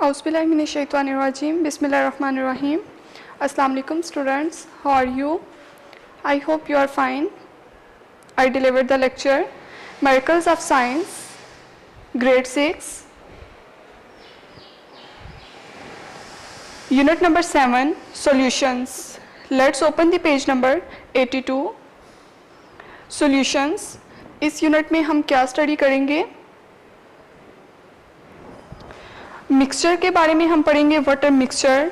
Auzubillahiminash-shaytanir-rajim. Bismillahir-rahmanir-rahim. Assalamu alaikum students. How are you? I hope you are fine. I delivered the lecture Miracles of Science, Grade 6, Unit number 7, Solutions. Let's open the page number 82. Solutions. इस unit में हम क्या study करेंगे? Mixture के बारे में हम पढ़ेंगे, वाटर मिक्सचर,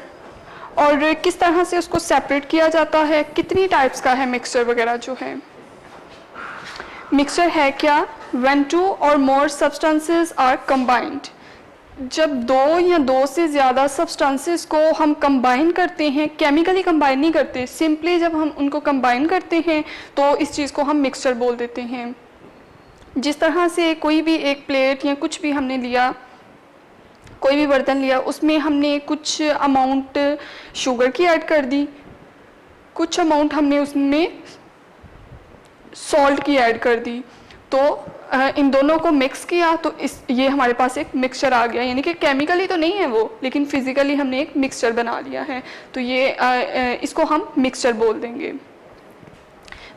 और किस तरह से उसको सेपरेट किया जाता है, कितनी टाइप्स का है मिक्सचर वगैरह जो है। मिक्सचर है क्या? व्हेन टू और मोर सब्सटेंसेस आर कंबाइंड, जब दो या दो से ज़्यादा सब्सटेंसेस को हम कंबाइन करते हैं, केमिकली कंबाइन नहीं करते, सिंपली जब हम उनको कंबाइन करते हैं तो इस चीज़ को हम मिक्सचर बोल देते हैं। जिस तरह से कोई भी एक प्लेट या कुछ भी हमने लिया, कोई भी बर्तन लिया, उसमें हमने कुछ अमाउंट शुगर की ऐड कर दी, कुछ अमाउंट हमने उसमें सॉल्ट की ऐड कर दी, तो इन दोनों को मिक्स किया तो ये हमारे पास एक मिक्सचर आ गया। यानी कि केमिकली तो नहीं है वो, लेकिन फिजिकली हमने एक मिक्सचर बना लिया है, तो ये इसको हम मिक्सचर बोल देंगे।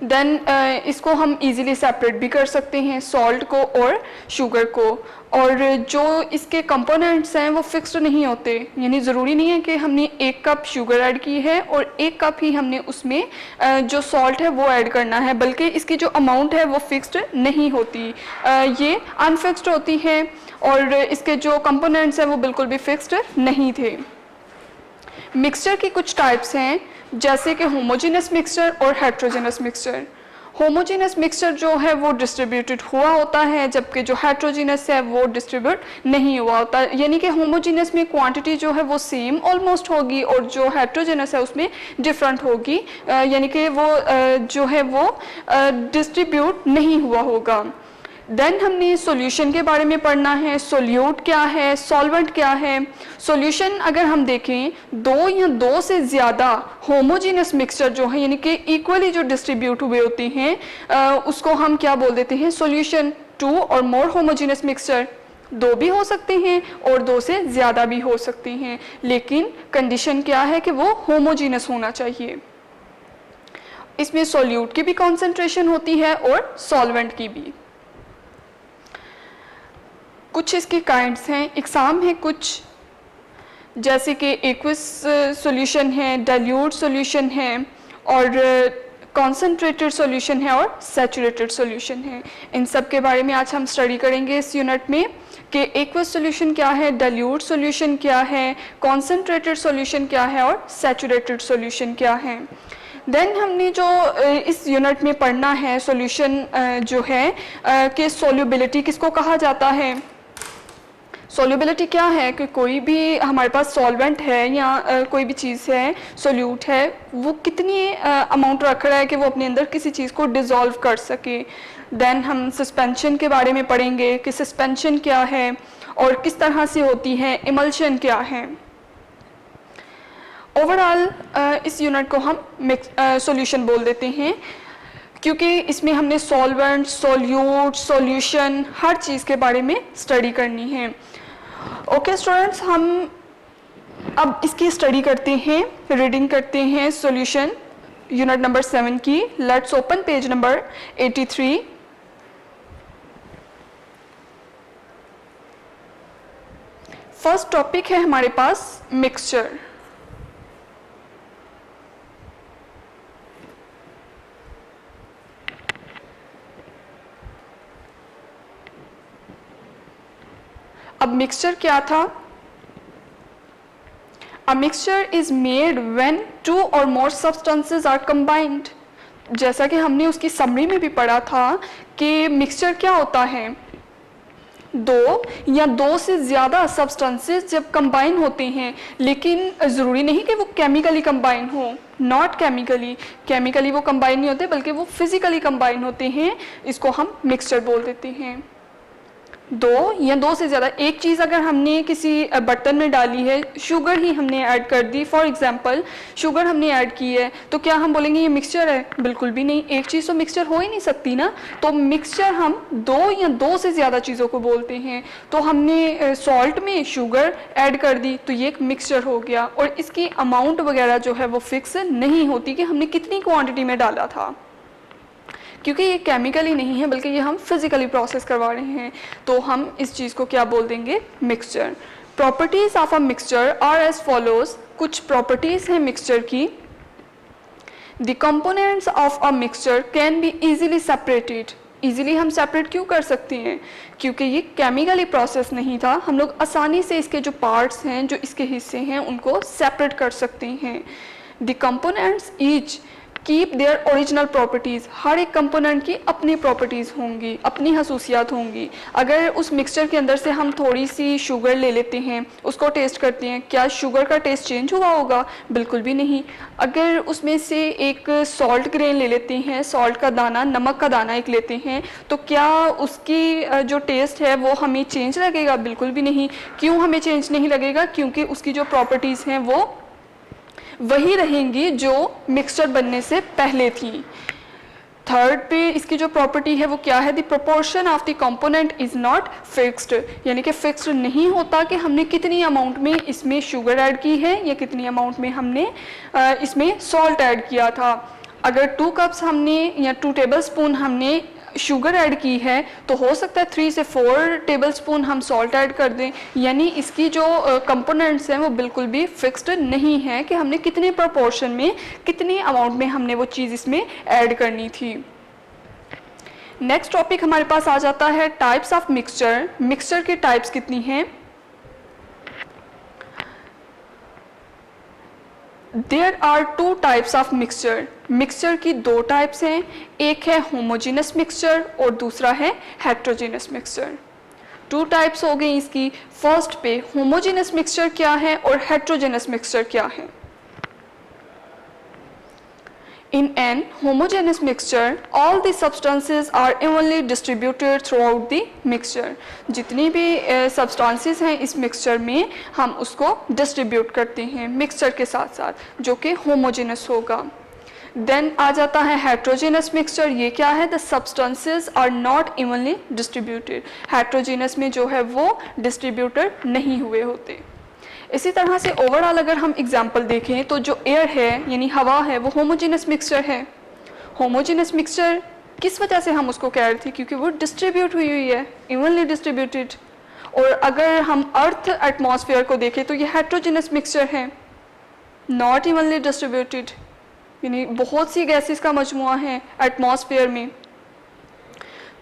देन इसको हम इजीली सेपरेट भी कर सकते हैं, सॉल्ट को और शुगर को, और जो इसके कंपोनेंट्स हैं वो फिक्स्ड नहीं होते। यानी ज़रूरी नहीं है कि हमने 1 कप शुगर ऐड की है और 1 कप ही हमने उसमें जो सॉल्ट है वो ऐड करना है, बल्कि इसकी जो अमाउंट है वो फिक्स्ड नहीं होती, ये अनफिक्स्ड होती है, और इसके जो कंपोनेंट्स हैं वो बिल्कुल भी फिक्स्ड नहीं थे। मिक्सचर की कुछ टाइप्स हैं, जैसे कि होमोजेनस मिक्सचर और हेट्रोजेनस मिक्सचर। होमोजेनस मिक्सचर जो है वो डिस्ट्रीब्यूटेड हुआ होता है, जबकि जो हेट्रोजेनस है वो डिस्ट्रीब्यूट नहीं हुआ होता। यानी कि होमोजेनस में क्वांटिटी जो है वो सेम ऑलमोस्ट होगी, और जो हेट्रोजेनस है उसमें डिफरेंट होगी, यानी कि वो जो है वो डिस्ट्रीब्यूट नहीं हुआ होगा। देन हमने सॉल्यूशन के बारे में पढ़ना है। सोल्यूट क्या है, सॉल्वेंट क्या है। सॉल्यूशन अगर हम देखें, 2 या 2 से ज़्यादा होमोजेनस मिक्सचर जो है, यानी कि इक्वली जो डिस्ट्रीब्यूट हुए होते हैं, उसको हम क्या बोल देते हैं? सॉल्यूशन। 2 और मोर होमोजेनस मिक्सचर, 2 भी हो सकते हैं और 2 से ज़्यादा भी हो सकते हैं, लेकिन कंडीशन क्या है कि वो होमोजेनस होना चाहिए। इसमें सोल्यूट की भी कॉन्सेंट्रेशन होती है और सॉल्वेंट की भी। कुछ इसके काइंड्स हैं, इकसाम है कुछ, जैसे कि एक्वस सॉल्यूशन है, डाइल्यूट सॉल्यूशन है, और कॉन्सेंट्रेटेड सॉल्यूशन है, और सैचुरेटेड सॉल्यूशन है। इन सब के बारे में आज हम स्टडी करेंगे इस यूनिट में कि एक्वस सॉल्यूशन क्या है, डाइल्यूट सॉल्यूशन क्या है, कॉन्सेंट्रेटेड सॉल्यूशन क्या है, और सैचुरेटेड सॉल्यूशन क्या है। देन हमने जो इस यूनिट में पढ़ना है सॉल्यूशन जो है कि सोल्यूबिलिटी किसको कहा जाता है। सोल्यूबिलिटी क्या है कि कोई भी हमारे पास सॉल्वेंट है या कोई भी चीज़ है, सोल्यूट है, वो कितनी अमाउंट रख रहा है कि वो अपने अंदर किसी चीज़ को डिज़ोल्व कर सके। देन हम सस्पेंशन के बारे में पढ़ेंगे कि सस्पेंशन क्या है और किस तरह से होती है, इमल्शन क्या है। ओवरऑल इस यूनिट को हम सॉल्यूशन बोल देते हैं, क्योंकि इसमें हमने सॉल्वेंट, सोल्यूट, सॉल्यूशन, हर चीज़ के बारे में स्टडी करनी है। ओके स्टूडेंट्स, हम अब इसकी स्टडी करते हैं, रीडिंग करते हैं सॉल्यूशन यूनिट नंबर 7 की। Let's open page number 83। First topic है हमारे पास मिक्सचर। अब मिक्सचर क्या था? A mixture is made when 2 or more substances are combined। जैसा कि हमने उसकी समरी में भी पढ़ा था कि मिक्सचर क्या होता है, 2 या 2 से ज़्यादा सब्सटेंसेस जब कंबाइन होते हैं, लेकिन ज़रूरी नहीं कि वो केमिकली कंबाइन हो, नॉट केमिकली। केमिकली वो कंबाइन नहीं होते, बल्कि वो फिजिकली कंबाइन होते हैं, इसको हम मिक्सचर बोल देते हैं। दो या दो से ज़्यादा, एक चीज़ अगर हमने किसी बर्तन में डाली है, शुगर ही हमने ऐड कर दी, फॉर एग्जांपल शुगर हमने ऐड की है, तो क्या हम बोलेंगे ये मिक्सचर है? बिल्कुल भी नहीं, एक चीज़ तो मिक्सचर हो ही नहीं सकती ना। तो मिक्सचर हम दो या दो से ज़्यादा चीज़ों को बोलते हैं। तो हमने सॉल्ट में शुगर ऐड कर दी तो ये एक मिक्सचर हो गया, और इसकी अमाउंट वगैरह जो है वो फिक्स नहीं होती कि हमने कितनी क्वान्टिटी में डाला था, क्योंकि ये केमिकली नहीं है बल्कि ये हम फिजिकली प्रोसेस करवा रहे हैं। तो हम इस चीज़ को क्या बोल देंगे? Mixture. Properties of a mixture are as follows. कुछ प्रॉपर्टीज हैं मिक्सचर की। The components of a mixture can be easily separated. Easily हम सेपरेट क्यों कर सकते हैं? क्योंकि ये केमिकली प्रोसेस नहीं था, हम लोग आसानी से इसके जो पार्ट्स हैं, जो इसके हिस्से हैं, उनको सेपरेट कर सकते हैं। The components each keep their original properties. हर एक कंपोनेंट की अपनी प्रॉपर्टीज़ होंगी, अपनी खसूसियात होंगी। अगर उस मिक्सचर के अंदर से हम थोड़ी सी शुगर ले लेते हैं, उसको टेस्ट करते हैं, क्या शुगर का टेस्ट चेंज हुआ होगा? बिल्कुल भी नहीं। अगर उसमें से एक सॉल्ट ग्रेन ले लेते हैं, सॉल्ट का दाना, नमक का दाना एक लेते हैं, तो क्या उसकी जो टेस्ट है वो हमें चेंज लगेगा? बिल्कुल भी नहीं। क्यों हमें चेंज नहीं लगेगा? क्योंकि उसकी जो प्रॉपर्टीज़ हैं वो वही रहेंगी जो मिक्सचर बनने से पहले थी। थर्ड पे इसकी जो प्रॉपर्टी है वो क्या है? The proportion of the component is not fixed, यानी कि फिक्स्ड नहीं होता कि हमने कितनी अमाउंट में इसमें शुगर ऐड की है या कितनी अमाउंट में हमने इसमें सॉल्ट ऐड किया था। अगर 2 कप्स हमने या 2 टेबल स्पून हमने शुगर ऐड की है तो हो सकता है 3 से 4 टेबल स्पून हम सॉल्ट ऐड कर दें, यानी इसकी जो कंपोनेंट्स हैं वो बिल्कुल भी फिक्स्ड नहीं है कि हमने कितने प्रोपोर्शन में, कितनी अमाउंट में हमने वो चीज़ इसमें ऐड करनी थी। नेक्स्ट टॉपिक हमारे पास आ जाता है टाइप्स ऑफ मिक्सचर। मिक्सचर की टाइप्स कितनी हैं? There are 2 types of mixture. Mixture की 2 टाइप्स हैं, एक है होमोजेनस मिक्सचर और दूसरा है हेट्रोजेनस मिक्सचर। 2 टाइप्स हो गई इसकी। फर्स्ट पे होमोजेनस मिक्सचर क्या है और हेट्रोजेनस मिक्सचर क्या है। In an homogeneous mixture, all the substances are evenly distributed throughout the mixture. जितनी भी substances हैं इस mixture में हम उसको distribute करते हैं mixture के साथ साथ, जो कि homogeneous होगा। Then आ जाता है heterogeneous mixture। ये क्या है? The substances are not evenly distributed. heterogeneous में जो है वो distributed नहीं हुए होते। इसी तरह से ओवरऑल अगर हम एग्जाम्पल देखें तो जो एयर है यानी हवा है वो होमोजेनस मिक्सचर है। होमोजेनस मिक्सचर किस वजह से हम उसको कह रहे थे? क्योंकि वो डिस्ट्रीब्यूट हुई है, इवनली डिस्ट्रीब्यूटेड। और अगर हम अर्थ एटमॉस्फेयर को देखें तो ये हेट्रोजेनस मिक्सचर है, नॉट इवनली डिस्ट्रीब्यूटेड, यानी बहुत सी गैसेस का मजमुआ है एटमॉस्फेयर में।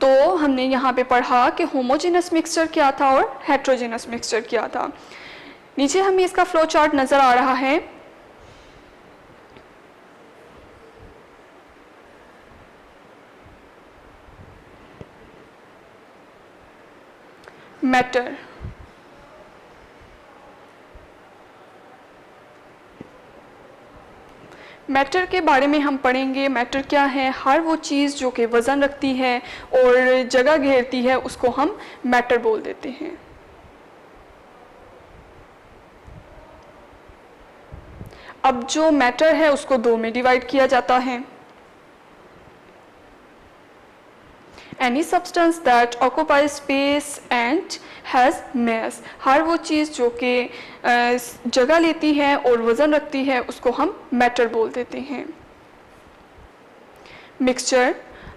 तो हमने यहाँ पे पढ़ा कि होमोजेनस मिक्सचर क्या था और हेट्रोजेनस मिक्सचर क्या था। नीचे हमें इसका फ्लो चार्ट नजर आ रहा है। मैटर, मैटर के बारे में हम पढ़ेंगे। मैटर क्या है? हर वो चीज़ जो कि वज़न रखती है और जगह घेरती है उसको हम मैटर बोल देते हैं। अब जो मैटर है उसको 2 में डिवाइड किया जाता है। Any substance that occupy space and has mass. हर वो चीज़ जो कि जगह लेती है और वज़न रखती है उसको हम मैटर बोल देते हैं। मिक्सचर,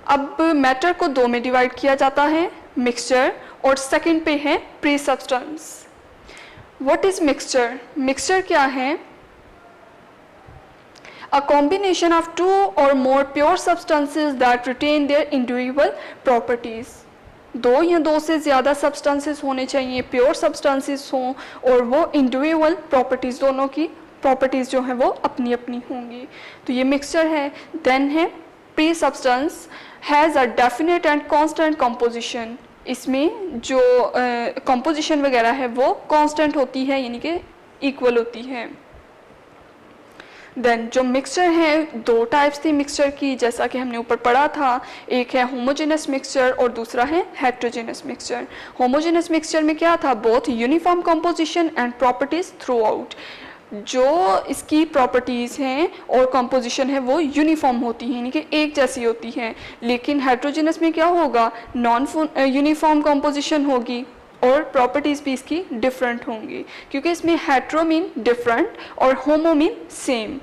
अब मैटर को 2 में डिवाइड किया जाता है, मिक्सचर और सेकंड पे है pre substance. What is mixture? Mixture क्या है? A combination of 2 or more pure substances that retain their individual properties. 2 या 2 से ज़्यादा substances होने चाहिए, pure substances हों और वो individual properties, दोनों की properties जो हैं वो अपनी अपनी होंगी। तो ये mixture है। Then है pre-substance has a definite and constant composition. इसमें जो composition वगैरह है वो constant होती है, यानी कि equal होती है। देन जो मिक्सचर है, दो टाइप्स थी मिक्सचर की, जैसा कि हमने ऊपर पढ़ा था। एक है होमोजेनस मिक्सचर और दूसरा है हेट्रोजेनस मिक्सचर। होमोजेनस मिक्सचर में क्या था, both uniform composition and properties through out. जो इसकी प्रॉपर्टीज़ हैं और कंपोजिशन है वो यूनिफॉर्म होती हैं, यानी कि एक जैसी होती हैं। लेकिन हेट्रोजेनस में क्या होगा, नॉन यूनिफॉर्म कंपोजिशन होगी और प्रॉपर्टीज़ भी इसकी डिफरेंट होंगी, क्योंकि इसमें हेट्रो मीन डिफरेंट और होमो मीन सेम।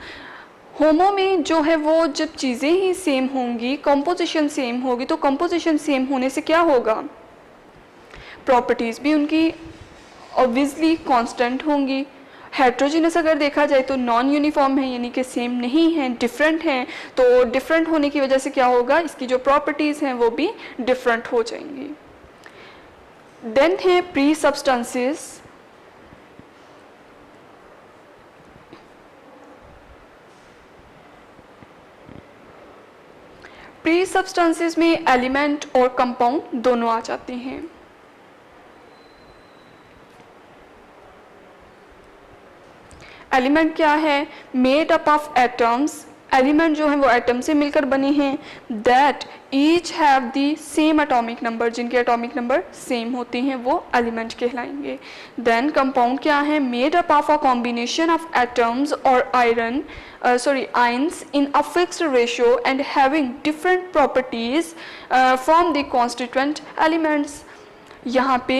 होमो में जो है वो जब चीज़ें ही सेम होंगी, कंपोजिशन सेम होगी, तो कंपोजिशन सेम होने से क्या होगा, प्रॉपर्टीज़ भी उनकी ऑब्वियसली कांस्टेंट होंगी। हेट्रोजेनस अगर देखा जाए तो नॉन यूनिफॉर्म है, यानी कि सेम नहीं है, डिफरेंट हैं। तो डिफरेंट होने की वजह से क्या होगा, इसकी जो प्रॉपर्टीज़ हैं वो भी डिफरेंट हो जाएंगी। देन है प्री सब्सटेंसेस। प्री सब्सटेंसेस में एलिमेंट और कंपाउंड दोनों आ जाते हैं। एलिमेंट क्या है, made up of atoms. Element जो है वो एटम से मिलकर बने हैं, that each have the same atomic number, जिनके एटॉमिक नंबर सेम होते हैं वो एलिमेंट कहलाएंगे। देन कंपाउंड क्या है, made up of a combination of atoms और ions in a fixed ratio and having different properties from the constituent elements। यहाँ पे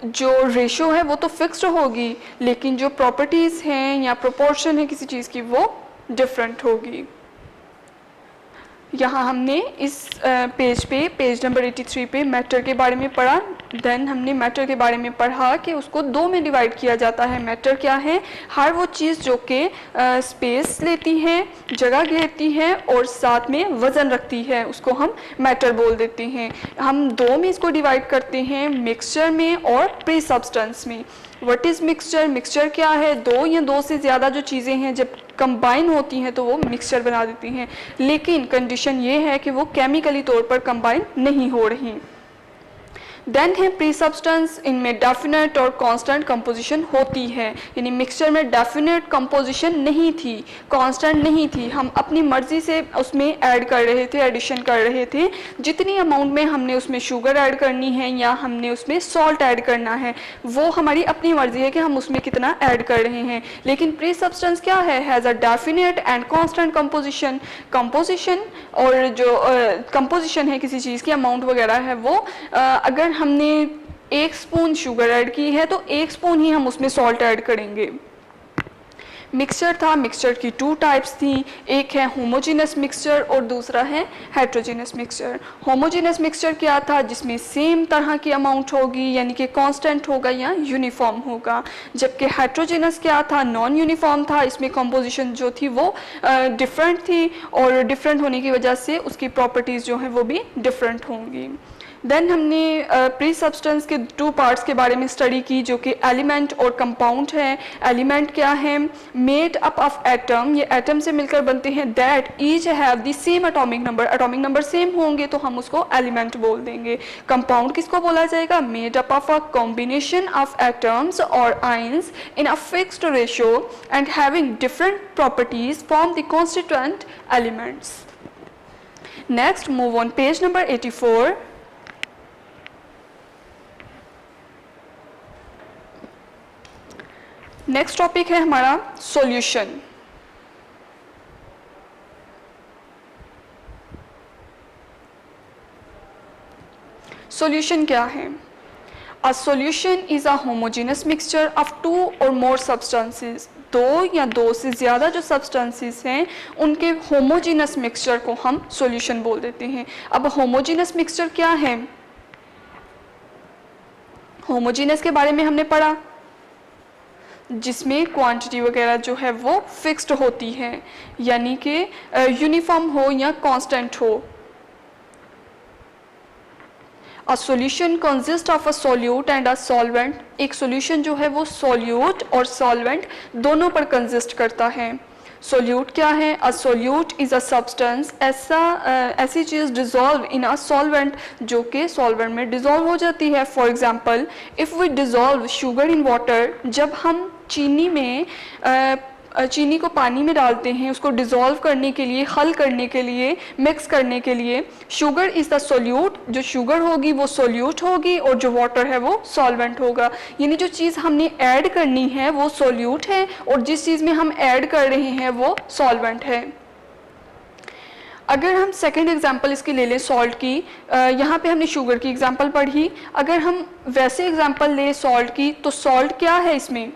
जो रेशो है वो तो फिक्स्ड होगी, लेकिन जो प्रॉपर्टीज़ हैं या प्रोपोर्शन है किसी चीज़ की वो डिफरेंट होगी। यहाँ हमने इस पेज पे, पेज नंबर 83 पे मैटर के बारे में पढ़ा। देन हमने मैटर के बारे में पढ़ा कि उसको दो में डिवाइड किया जाता है। मैटर क्या है, हर वो चीज़ जो कि स्पेस लेती है, जगह घेरती है और साथ में वज़न रखती है, उसको हम मैटर बोल देते हैं। हम दो में इसको डिवाइड करते हैं, मिक्सचर में और प्री सब्सटेंस में। व्हाट इज़ मिक्सचर, मिक्सचर क्या है, दो या दो से ज़्यादा जो चीज़ें हैं जब कंबाइन होती हैं तो वो मिक्सचर बना देती हैं, लेकिन कंडीशन ये है कि वो केमिकली तौर पर कंबाइन नहीं हो रही। देन है प्री सब्सटेंस, इनमें डेफिनेट और कांस्टेंट कंपोजिशन होती है, यानी मिक्सचर में डेफिनेट कंपोजिशन नहीं थी, कांस्टेंट नहीं थी, हम अपनी मर्जी से उसमें ऐड कर रहे थे, एडिशन कर रहे थे। जितनी अमाउंट में हमने उसमें शुगर ऐड करनी है या हमने उसमें सॉल्ट ऐड करना है, वो हमारी अपनी मर्जी है कि हम उसमें कितना ऐड कर रहे हैं। लेकिन प्री सब्सटेंस क्या है, has a definite and constant composition. Composition और जो कंपोजिशन है किसी चीज़ की, अमाउंट वगैरह है, वो अगर हमने 1 स्पून शुगर ऐड की है तो 1 स्पून ही हम उसमें सॉल्ट ऐड करेंगे। मिक्सचर था, मिक्सचर की 2 टाइप्स थी, एक है होमोजेनस मिक्सचर और दूसरा है हेट्रोजेनस मिक्सचर। होमोजेनस मिक्सचर क्या था, जिसमें सेम तरह की अमाउंट होगी, यानी कि कांस्टेंट होगा या यूनिफॉर्म होगा। जबकि हेट्रोजेनस क्या था, नॉन यूनिफॉर्म था, इसमें कंपोजिशन जो थी वो डिफरेंट थी और डिफरेंट होने की वजह से उसकी प्रॉपर्टीज़ जो हैं वो भी डिफरेंट होंगी। देन हमने प्री सब्सटेंस के 2 पार्ट्स के बारे में स्टडी की, जो कि एलिमेंट और कंपाउंड है। एलिमेंट क्या है, मेड अप ऑफ एटम, ये एटम से मिलकर बनते हैं, that each have the same atomic number, atomic number same होंगे तो हम उसको एलिमेंट बोल देंगे। कंपाउंड किसको बोला जाएगा, made up of a combination of atoms और ions in a fixed ratio and having different properties from the constituent elements. Next move on page number 84। Next topic है हमारा सॉल्यूशन। सॉल्यूशन क्या है, a solution is a homogeneous mixture of 2 और मोर substances. 2 या 2 से ज़्यादा जो सब्सटेंसेस हैं उनके होमोजेनस मिक्सचर को हम सॉल्यूशन बोल देते हैं। अब होमोजेनस मिक्सचर क्या है, होमोजेनस के बारे में हमने पढ़ा, जिसमें क्वांटिटी वगैरह जो है वो फिक्स्ड होती है, यानी कि यूनिफॉर्म हो या कांस्टेंट हो। A solution consist of a solute and a solvent. एक सॉल्यूशन जो है वो सॉल्यूट और सॉल्वेंट दोनों पर कंसिस्ट करता है। सोल्यूट क्या है, अ सोल्यूट इज़ अ सब्सटेंस, ऐसी चीज़ डिज़ोल्व इन अ सॉल्वेंट जो कि सॉल्वेंट में डिज़ोल्व हो जाती है। For example if we dissolve sugar in water, जब हम चीनी में चीनी को पानी में डालते हैं उसको डिज़ोल्व करने के लिए, हल करने के लिए, मिक्स करने के लिए, शुगर इज़ द सोल्यूट, जो शुगर होगी वो सोल्यूट होगी और जो वाटर है वो सॉल्वेंट होगा। यानी जो चीज़ हमने ऐड करनी है वो सोल्यूट है और जिस चीज़ में हम ऐड कर रहे हैं वो सॉल्वेंट है। अगर हम सेकंड एग्जांपल इसकी ले लें सॉल्ट की, यहाँ पे हमने शुगर की एग्जांपल पढ़ी, अगर हम वैसे एग्जांपल लें सॉल्ट की तो सॉल्ट क्या है इसमें,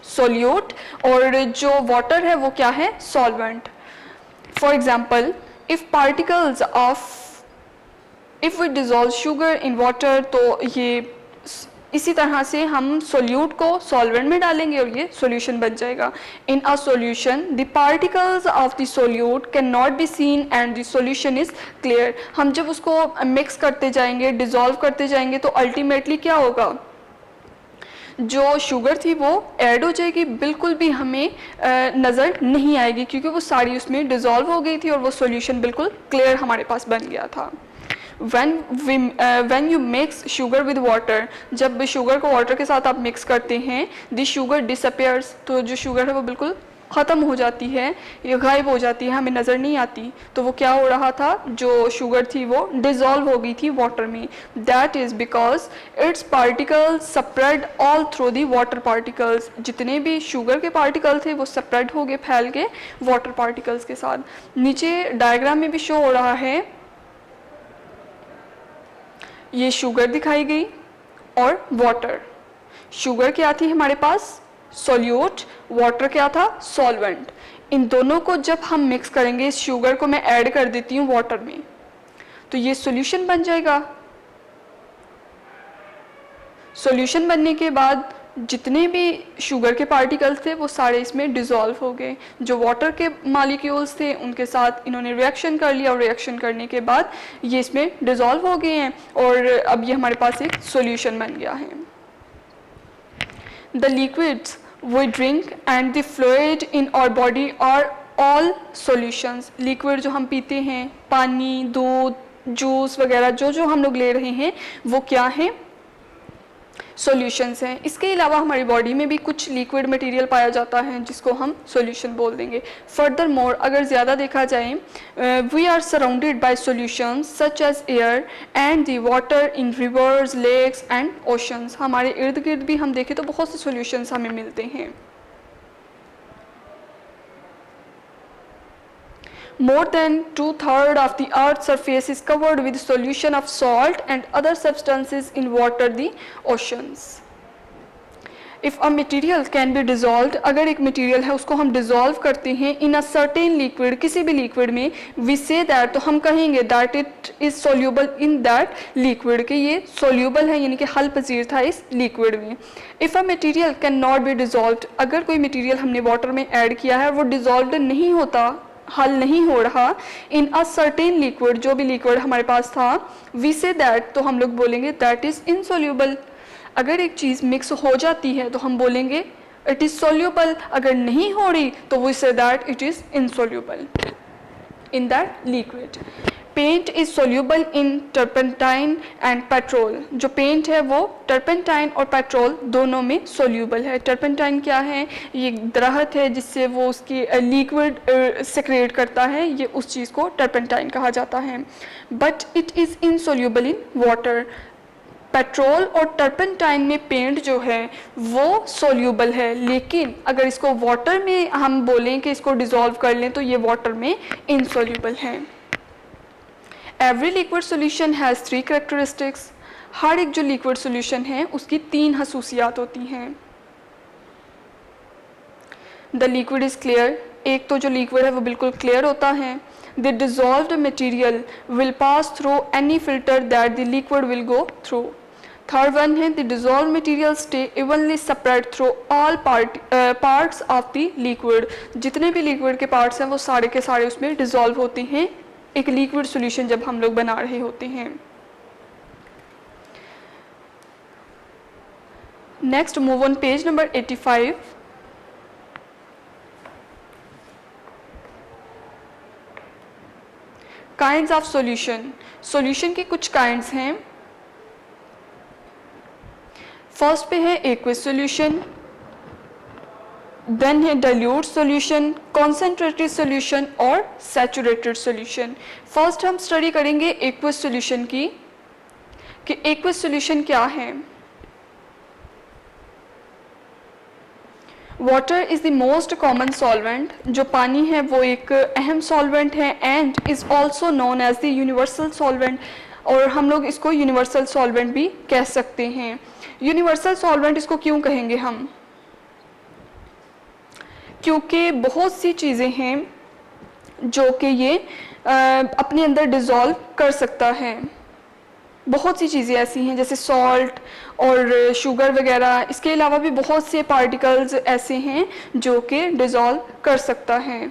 सोल्यूट, और जो वाटर है वो क्या है, solvent. For example if particles of, if we dissolve sugar in water, तो ये इसी तरह से हम सोल्यूट को सॉल्वेंट में डालेंगे और ये सॉल्यूशन बन जाएगा। In a solution the particles of the solute can not be seen and the solution is clear. हम जब उसको मिक्स करते जाएंगे, डिजोल्व करते जाएंगे, तो अल्टीमेटली क्या होगा, जो शुगर थी वो ऐड हो जाएगी, बिल्कुल भी हमें नज़र नहीं आएगी क्योंकि वो सारी उसमें डिज़ोल्व हो गई थी और वो सॉल्यूशन बिल्कुल क्लियर हमारे पास बन गया था। when you mix sugar with water, जब शुगर को वाटर के साथ आप मिक्स करते हैं, the sugar disappears, तो जो शुगर है वो बिल्कुल ख़त्म हो जाती है, ये गायब हो जाती है, हमें नज़र नहीं आती। तो वो क्या हो रहा था, जो शुगर थी वो डिज़ोल्व हो गई थी वाटर में। That is because it's particles spread all through the water particles, जितने भी शुगर के पार्टिकल थे वो स्प्रेड हो गए, फैल के वाटर पार्टिकल्स के साथ। नीचे डायग्राम में भी शो हो रहा है, ये शुगर दिखाई गई और वाटर। शुगर क्या थी हमारे पास, सोल्यूट, वाटर क्या था, सॉल्वेंट। इन दोनों को जब हम मिक्स करेंगे, इस शुगर को मैं ऐड कर देती हूँ वाटर में, तो ये सॉल्यूशन बन जाएगा। सॉल्यूशन बनने के बाद जितने भी शुगर के पार्टिकल्स थे वो सारे इसमें डिज़ोल्व हो गए। जो वाटर के मॉलिक्यूल्स थे उनके साथ इन्होंने रिएक्शन कर लिया और रिएक्शन करने के बाद ये इसमें डिज़ोल्व हो गए हैं और अब ये हमारे पास एक सॉल्यूशन बन गया है। The liquids we drink and the fluid in our body are all solutions. Liquid जो हम पीते हैं, पानी, दूध, जूस वगैरह जो जो हम लोग ले रहे हैं वो क्या है, सॉल्यूशंस हैं। इसके अलावा हमारी बॉडी में भी कुछ लिक्विड मटेरियल पाया जाता है जिसको हम सॉल्यूशन बोल देंगे। फर्दर मोर अगर ज़्यादा देखा जाए, we are surrounded by solutions such as air and the water in rivers, lakes and oceans. हमारे इर्द गिर्द भी हम देखें तो बहुत से सॉल्यूशंस हमें मिलते हैं। More than 2/3 of the Earth's surface is covered with solution of salt and other substances in water, the oceans. If a material can be dissolved, अगर एक material है उसको हम dissolve करते हैं in a certain liquid, किसी भी liquid में, we say that, तो हम कहेंगे that it is soluble in that liquid, कि ये soluble है यानी कि हल पजीर था इस liquid में। If a material cannot be dissolved, अगर कोई material हमने water में add किया है वो dissolved नहीं होता, हल नहीं हो रहा, इन अ सर्टेन लिक्विड, जो भी लिक्विड हमारे पास था, वी से दैट, तो हम लोग बोलेंगे दैट इज इनसोल्यूबल। अगर एक चीज़ मिक्स हो जाती है तो हम बोलेंगे इट इज़ सोल्यूबल, अगर नहीं हो रही तो we see that it is insoluble in that liquid. Paint is soluble in turpentine and petrol. जो पेंट है वो टर्पेंटाइन और पेट्रोल दोनों में सोल्यूबल है। टर्पेंटाइन क्या है, ये दरख्त है जिससे वो उसकी लिक्विड सेक्रेट करता है, ये उस चीज़ को टर्पेंटाइन कहा जाता है। But it is insoluble in water. Petrol और टर्पेंटाइन में पेंट जो है वो सोल्यूबल है, लेकिन अगर इसको वाटर में हम बोलें कि इसको डिज़ोल्व कर लें तो ये वाटर में इनसोल्यूबल है। Every liquid solution has 3 characteristics. हर एक जो लिक्विड सोल्यूशन है उसकी 3 खसूसियात होती हैं। द लिक्विड इज़ क्लियर, एक तो जो लिक्विड है वो बिल्कुल क्लियर होता है। The dissolved material will pass through any filter that the liquid will go through. Third one है the dissolve material stay evenly separate through all parts of the liquid. जितने भी लिक्विड के parts हैं वो सारे के सारे उसमें डिजॉल्व होते हैं एक लिक्विड सॉल्यूशन जब हम लोग बना रहे होते हैं। Next move on page number 85। Kinds of solution. Solution के कुछ काइंड्स हैं। फर्स्ट पे है एक्वस सॉल्यूशन, देन है डाइल्यूट सॉल्यूशन, कॉन्सेंट्रेटेड सॉल्यूशन और सैचुरेटेड सॉल्यूशन। फर्स्ट हम स्टडी करेंगे एक्वस सॉल्यूशन की कि एक्वस सॉल्यूशन क्या है। Water is the most common solvent, जो पानी है वो एक अहम सॉल्वेंट है and is also known as the universal solvent, और हम लोग इसको यूनिवर्सल सॉल्वेंट भी कह सकते हैं। यूनिवर्सल सॉल्वेंट इसको क्यों कहेंगे हम? क्योंकि बहुत सी चीज़ें हैं जो कि ये अपने अंदर डिज़ोल्व कर सकता है। बहुत सी चीज़ें ऐसी हैं जैसे सॉल्ट और शुगर वगैरह, इसके अलावा भी बहुत से पार्टिकल्स ऐसे हैं जो कि डिज़ोल्व कर सकता है।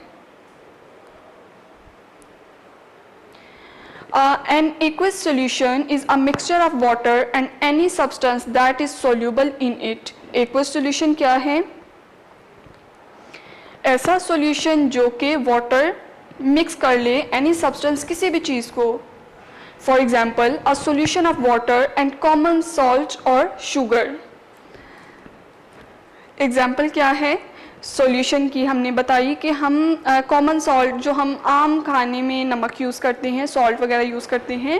An aqueous solution is a mixture of water and any substance that is soluble in it. Aqueous solution क्या है? ऐसा सॉल्यूशन जो कि वाटर मिक्स कर ले एनी सब्सटेंस, किसी भी चीज़ को। For example a solution of water and common salt और शुगर। एग्जाम्पल क्या है सॉल्यूशन की? हमने बताई कि हम कॉमन सॉल्ट, जो हम आम खाने में नमक यूज़ करते हैं, सॉल्ट वगैरह यूज़ करते हैं,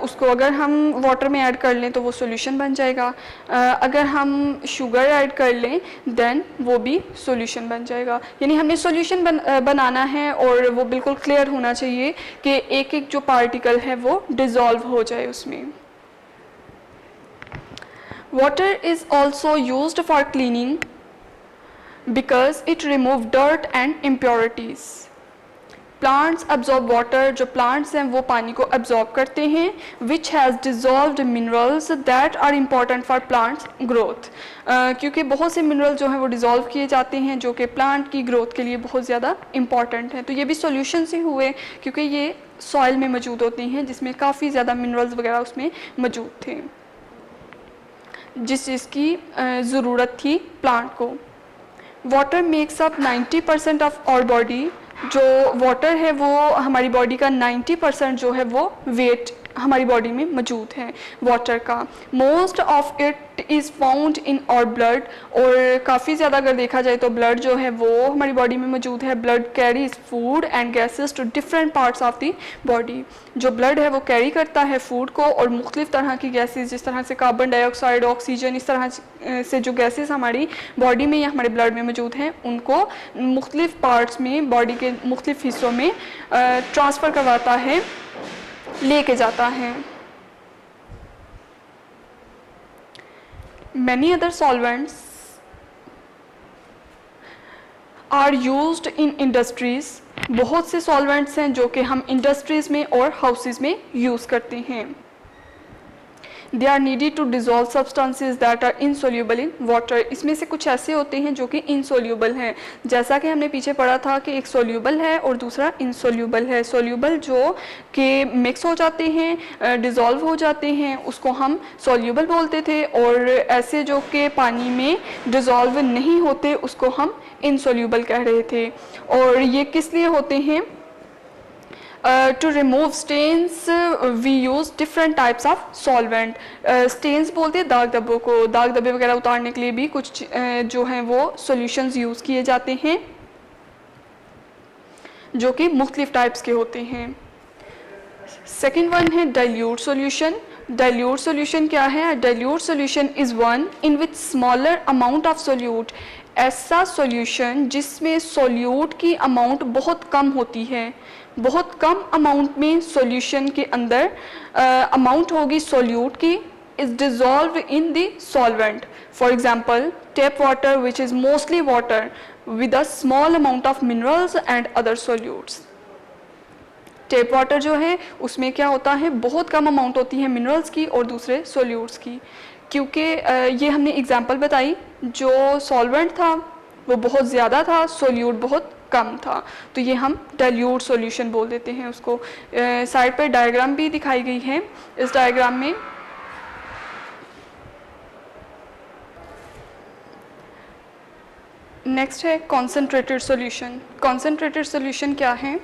उसको अगर हम वाटर में ऐड कर लें तो वो सॉल्यूशन बन जाएगा। अगर हम शुगर ऐड कर लें देन वो भी सॉल्यूशन बन जाएगा। यानी हमने सॉल्यूशन बनाना है और वो बिल्कुल क्लियर होना चाहिए कि एक एक जो पार्टिकल है वो डिज़ोल्व हो जाए उसमें। Water is also used for cleaning because it remove dirt and impurities. Plants absorb water, जो plants हैं वो पानी को absorb करते हैं, which has dissolved minerals that are important for plants growth. क्योंकि बहुत से mineral जो हैं वो dissolve किए जाते हैं जो कि plant की growth के लिए बहुत ज़्यादा important हैं। तो ये भी solutions ही हुए क्योंकि ये soil में मौजूद होती हैं जिसमें काफ़ी ज़्यादा minerals वगैरह उसमें मौजूद थे जिस चीज़ की ज़रूरत थी plant को। Water makes up 90% of our body. जो वाटर है वो हमारी बॉडी का 90% जो है वो वेट हमारी बॉडी में मौजूद है वाटर का। Most of it is found in our blood, और काफ़ी ज़्यादा अगर देखा जाए तो ब्लड जो है वो हमारी बॉडी में मौजूद है। Blood carries food and gases to different parts of the body. जो ब्लड है वो कैरी करता है फूड को और मुख्तलिफ तरह की गैसेस, जिस तरह से कार्बन डाइऑक्साइड, ऑक्सीजन, इस तरह से जो गैसेस हमारी बॉडी में या हमारे ब्लड में मौजूद हैं उनको मुख्तलिफ पार्ट्स में, बॉडी के मुख्तलिफ हिस्सों में ट्रांसफ़र करवाता है, लेके जाता है। Many other solvents are used in industries. बहुत से सॉल्वेंट्स हैं जो कि हम इंडस्ट्रीज़ में और हाउसेस में यूज़ करते हैं। They are needed to dissolve substances that are insoluble in water. इसमें से कुछ ऐसे होते हैं जो कि इनसोल्यूबल हैं, जैसा कि हमने पीछे पढ़ा था कि एक सोल्यूबल है और दूसरा इनसोल्यूबल है। सोल्यूबल जो कि मिक्स हो जाते हैं, डिज़ोल्व हो जाते हैं, उसको हम सोल्यूबल बोलते थे, और ऐसे जो कि पानी में डिज़ोल्व नहीं होते उसको हम इनसोल्यूबल कह रहे थे। और ये किस लिए होते हैं? To remove stains we use different types of solvent. Stains बोलते हैं दाग धब्बों को। दाग धब्बे वगैरह उतारने के लिए भी कुछ जो हैं वो solutions यूज़ किए जाते हैं जो कि मुख्तलिफ टाइप्स के होते हैं। सेकेंड वन है डाइल्यूट सॉल्यूशन। डाइल्यूट सॉल्यूशन क्या है? Dilute solution is one in which smaller amount of solute. ऐसा सॉल्यूशन जिसमें सोल्यूट की अमाउंट बहुत कम होती है। बहुत कम अमाउंट में सॉल्यूशन के अंदर अमाउंट होगी सोल्यूट की, is dissolve in the solvent. For example tap water which is mostly water with a small amount of minerals and other solutes. Tap water जो है उसमें क्या होता है, बहुत कम अमाउंट होती है मिनरल्स की और दूसरे सोल्यूट्स की। क्योंकि ये हमने एग्जांपल बताई, जो सॉल्वेंट था वो बहुत ज़्यादा था, सोल्यूट बहुत कम था, तो ये हम डाइल्यूट सॉल्यूशन बोल देते हैं उसको। साइड पर डायग्राम भी दिखाई गई है। इस डायग्राम में नेक्स्ट है कॉन्सेंट्रेटेड सॉल्यूशन। कॉन्सेंट्रेटेड सॉल्यूशन क्या है?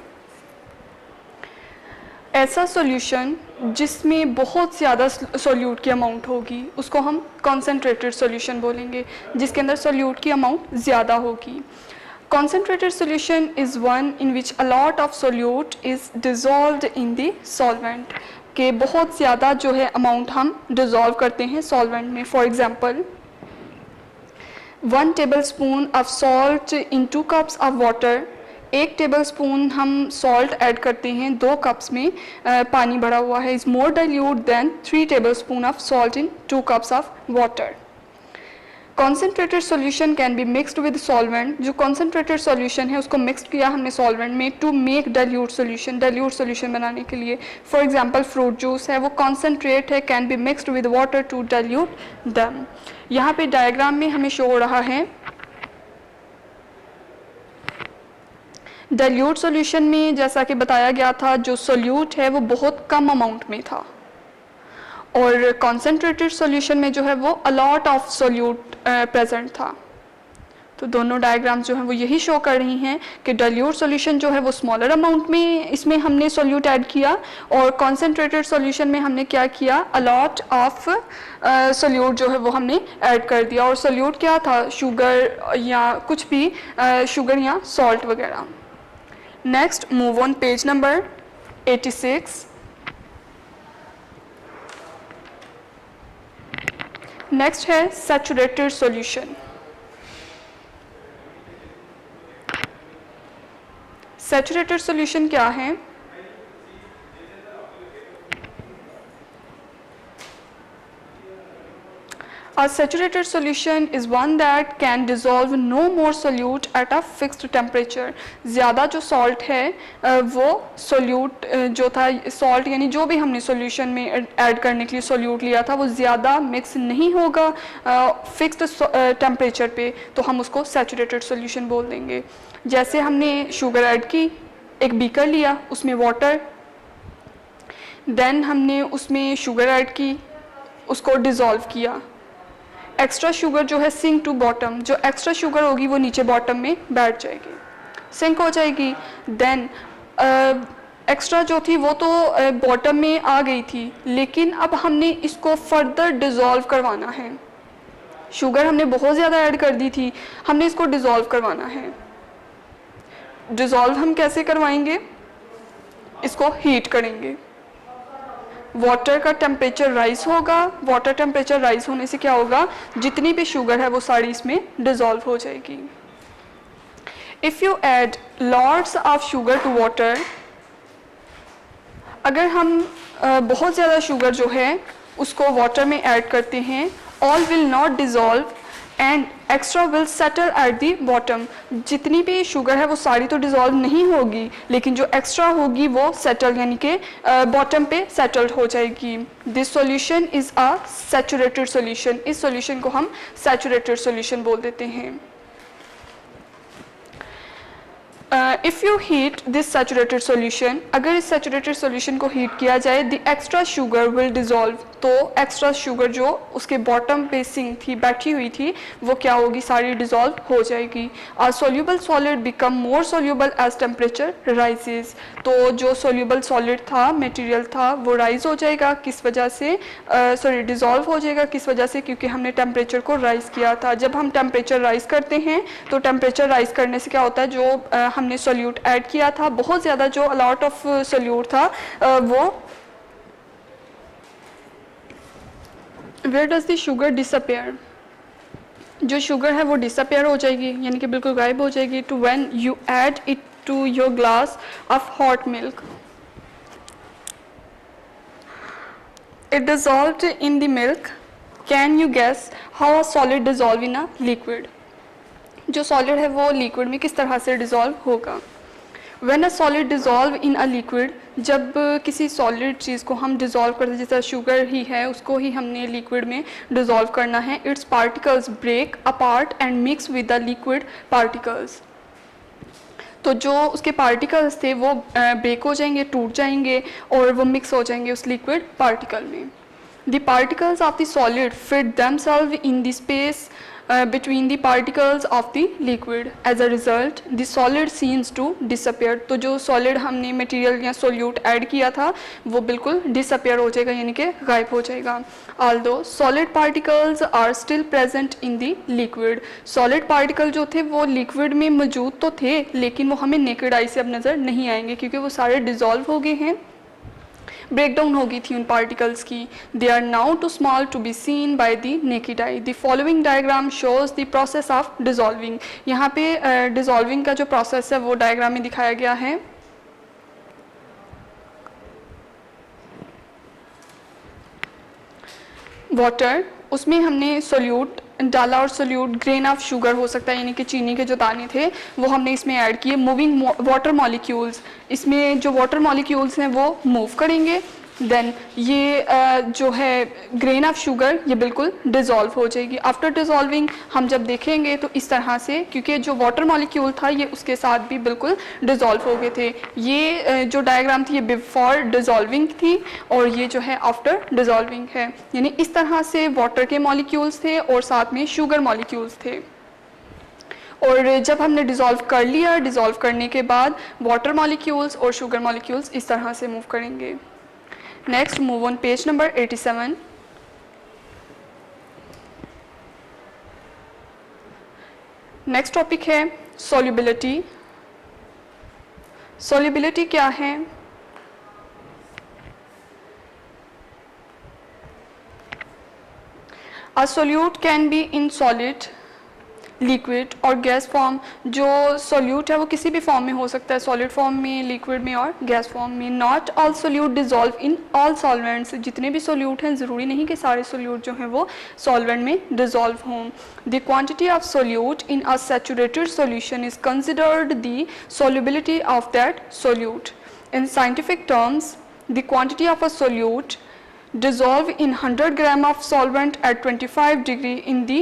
ऐसा सॉल्यूशन जिसमें बहुत ज़्यादा सोल्यूट की अमाउंट होगी उसको हम कॉन्सेंट्रेटेड सॉल्यूशन बोलेंगे, जिसके अंदर सोल्यूट की अमाउंट ज़्यादा होगी। Concentrated solution is one in which a lot of solute is dissolved in the solvent, के बहुत ज़्यादा जो है अमाउंट हम डिज़ोल्व करते हैं सॉल्वेंट में। For example 1 tablespoon of salt in 2 cups of water, 1 tablespoon हम सॉल्ट ऐड करते हैं 2 कप्स में पानी भरा हुआ है, is more dilute than 3 tablespoon of salt in 2 cups of water. Concentrated solution can be mixed with solvent, जो concentrated solution है उसको मिक्स किया हमने सॉल्वेंट में टू मेक डाइल्यूट सॉल्यूशन बनाने के लिए। फॉर एग्जांपल फ्रूट जूस है, वो कॉन्सेंट्रेट है, can be mixed with water to dilute them. यहाँ पे डायग्राम में हमें शो हो रहा है डाइल्यूट सॉल्यूशन में जैसा कि बताया गया था जो सोल्यूट है वो बहुत कम अमाउंट में था, और कॉन्सेंट्रेटेड सॉल्यूशन में जो है वो अलॉट ऑफ सोल्यूट प्रेजेंट था। तो दोनों डायग्राम्स जो हैं वो यही शो कर रही हैं कि डाइल्यूट सॉल्यूशन जो है वो स्मॉलर अमाउंट में इसमें हमने सोल्यूट ऐड किया, और कॉन्सेंट्रेटेड सॉल्यूशन में हमने क्या किया, अलॉट ऑफ सोल्यूट जो है वो हमने ऐड कर दिया। और सोल्यूट क्या था, शुगर या कुछ भी शुगर या सॉल्ट वगैरह। Next move on page number 86। Next है सैचुरेटेड सॉल्यूशन। सैचुरेटेड सॉल्यूशन क्या है? A saturated solution is one that can dissolve no more solute at a fixed temperature। ज़्यादा जो सॉल्ट है वो सोल्यूट जो था, सॉल्ट यानी जो भी हमने सॉल्यूशन में ऐड करने के लिए सोल्यूट लिया था वो ज़्यादा मिक्स नहीं होगा फिक्स्ड टेम्परेचर पे, तो हम उसको सैचुरेटेड सॉल्यूशन बोल देंगे। जैसे हमने शुगर ऐड की, एक बीकर लिया, उसमें वाटर, देन हमने उसमें शुगर ऐड की, उसको डिज़ोल्व किया। एक्स्ट्रा शुगर जो है सिंक टू बॉटम, जो एक्स्ट्रा शुगर होगी वो नीचे बॉटम में बैठ जाएगी, सिंक हो जाएगी। देन एक्स्ट्रा जो थी वो तो बॉटम में आ गई थी, लेकिन अब हमने इसको फर्दर डिज़ोल्व करवाना है। शुगर हमने बहुत ज़्यादा ऐड कर दी थी, हमने इसको डिज़ोल्व करवाना है। डिज़ोल्व हम कैसे करवाएंगे, इसको हीट करेंगे, वाटर का टेम्परेचर राइज होगा। वाटर टेम्परेचर राइज होने से क्या होगा, जितनी भी शुगर है वो सारी इसमें डिज़ोल्व हो जाएगी। If you add lots of sugar to water, अगर हम बहुत ज़्यादा शुगर जो है उसको वाटर में ऐड करते हैं, all will not dissolve and extra will settle at the bottom. जितनी भी शुगर है वो सारी तो डिज़ोल्व नहीं होगी, लेकिन जो एक्स्ट्रा होगी वो सेटल यानी कि बॉटम पे सेटल्ड हो जाएगी। This solution is a saturated solution. इस सॉल्यूशन को हम सैचुरेटेड सॉल्यूशन बोल देते हैं। If you heat this saturated solution, अगर इस सैचुरेटेड सॉल्यूशन को हीट किया जाए, the extra sugar will dissolve, तो एक्स्ट्रा शुगर जो उसके बॉटम पे सिंक थी, बैठी हुई थी, वो क्या होगी, सारी डिज़ोल्व हो जाएगी। A soluble solid become more soluble as temperature rises, तो जो सोल्यूबल सॉलिड था, मटेरियल था, वो राइज हो जाएगा, किस वजह से, सॉरी डिज़ोल्व हो जाएगा, किस वजह से, क्योंकि हमने टेम्परेचर को राइज किया था। जब हम टेम्परेचर राइज करते हैं तो टेम्परेचर राइज करने से क्या होता है, जो हमने सोल्यूट ऐड किया था, बहुत ज़्यादा जो अलॉट ऑफ सोल्यूट था, वो where does the sugar disappear, जो शुगर है वो डिसअपेयर हो जाएगी, यानी कि बिल्कुल गायब हो जाएगी। To when you add it to your glass of hot milk, it dissolved in the milk, can you guess how a solid dissolve in a liquid, जो सॉलिड है वो लिक्विड में किस तरह से डिसॉल्व होगा। When a solid dissolve in a liquid, जब किसी सॉलिड चीज़ को हम डिसॉल्व करते हैं, जैसा शुगर ही है उसको ही हमने लिक्विड में डिसॉल्व करना है, its particles break apart and mix with the liquid particles, तो जो उसके पार्टिकल्स थे वो ब्रेक हो जाएंगे, टूट जाएंगे और वो मिक्स हो जाएंगे उस लिक्विड पार्टिकल में। The particles of the solid fit themselves in the space between the particles of the liquid. As a result, the solid seems to disappear. तो जो solid हमने material या solute add किया था वो बिल्कुल disappear हो जाएगा, यानी कि गायब हो जाएगा. Although solid particles are still present in the liquid. Solid particle जो थे वो liquid में मौजूद तो थे, लेकिन वो हमें naked eye से अब नज़र नहीं आएंगे क्योंकि वो सारे dissolve हो गए हैं, ब्रेकडाउन हो गई थी उन पार्टिकल्स की. They are now too small to be seen by the naked eye. The following diagram shows the process of dissolving. यहाँ पे डिजॉल्विंग का जो प्रोसेस है वो डायग्राम में दिखाया गया है. वाटर, उसमें हमने सोल्यूट डाला और सोल्यूट ग्रेन ऑफ शुगर हो सकता है, यानी कि चीनी के जो दाने थे वो हमने इसमें ऐड किए. मूविंग वाटर मॉलिक्यूल्स, इसमें जो वाटर मॉलिक्यूल्स हैं वो मूव करेंगे. देन ये जो है ग्रेन ऑफ शुगर ये बिल्कुल डिज़ोल्व हो जाएगी. आफ्टर डिज़ोल्विंग हम जब देखेंगे तो इस तरह से, क्योंकि जो वाटर मॉलिक्यूल था ये उसके साथ भी बिल्कुल डिज़ोल्व हो गए थे. ये जो डायग्राम थी ये बिफोर डिज़ोल्विंग थी और ये जो है आफ्टर डिज़ोल्विंग है. यानी इस तरह से वाटर के मॉलिक्यूल्स थे और साथ में शुगर मॉलिक्यूल्स थे. और जब हमने डिज़ोल्व कर लिया, डिज़ोल्व करने के बाद वाटर मॉलिक्यूल्स और शुगर मॉलिक्यूल्स इस तरह से मूव करेंगे. Next, move on page number 87. Next topic है solubility. Solubility क्या है? A solute can be in solid, liquid और गैस फॉर्म. जो सोल्यूट है वो किसी भी फॉर्म में हो सकता है, सॉलिड फॉर्म में, लिक्विड में और गैस फॉर्म में. Not all solute dissolve in all solvents. जितने भी सोल्यूट हैं ज़रूरी नहीं कि सारे सोल्यूट जो हैं वो सॉल्वेंट में डिजॉल्व हों. The quantity of solute in a saturated solution is considered the solubility of that solute. In scientific terms, the quantity of a solute dissolve in 100 gram of solvent at 25 degree in the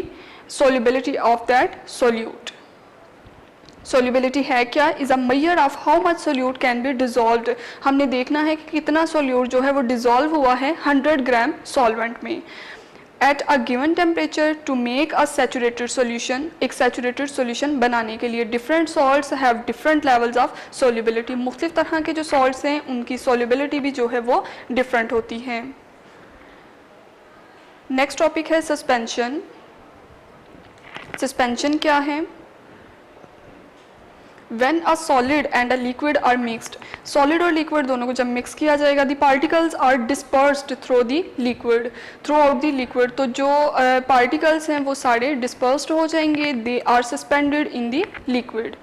solubility of that solute. Solubility है क्या? is a measure of how much solute can be dissolved. हमने देखना है कि कितना solute जो है वो dissolve हुआ है 100 ग्राम solvent में. At a given temperature to make a saturated solution, एक saturated solution बनाने के लिए different salts have different levels of solubility. मुख्तलिफ तरह के जो salts हैं उनकी solubility भी जो है वो different होती है. नेक्स्ट टॉपिक है सस्पेंशन. सस्पेंशन क्या है? When a solid and a liquid are mixed, solid और liquid दोनों को जब मिक्स किया जाएगा, the particles are dispersed through the liquid, throughout the liquid. तो जो particles हैं वो सारे dispersed हो जाएंगे, they are suspended in the liquid.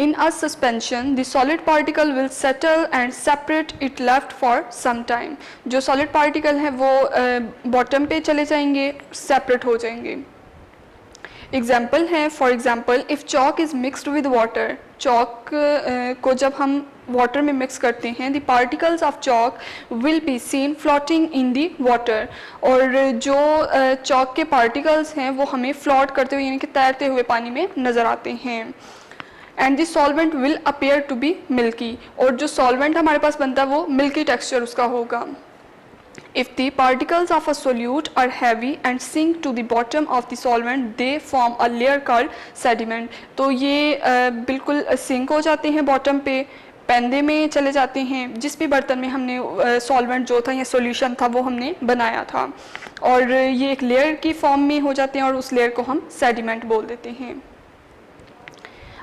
In a suspension, the solid particle will settle and separate it left for some time. जो solid particle है वो bottom पे चले जाएंगे, separate हो जाएंगे. Example है, for example, if chalk is mixed with water, chalk को जब हम water में mix करते हैं, the particles of chalk will be seen floating in the water. और जो chalk के particles हैं वो हमें float करते हुए यानी कि तैरते हुए पानी में नज़र आते हैं. And the solvent will appear to be milky. और जो सॉल्वेंट हमारे पास बनता है वो मिल्की टेक्सचर उसका होगा. If the particles of a solute are heavy and sink to the bottom of the solvent, they form a layer called sediment. तो ये बिल्कुल सिंक हो जाते हैं बॉटम पे, पैंदे में चले जाते हैं, जिस भी बर्तन में हमने सॉल्वेंट जो था या सॉल्यूशन था वो हमने बनाया था, और ये एक लेयर की फॉर्म में हो जाते हैं और उस लेयर को हम सेडिमेंट बोल देते हैं.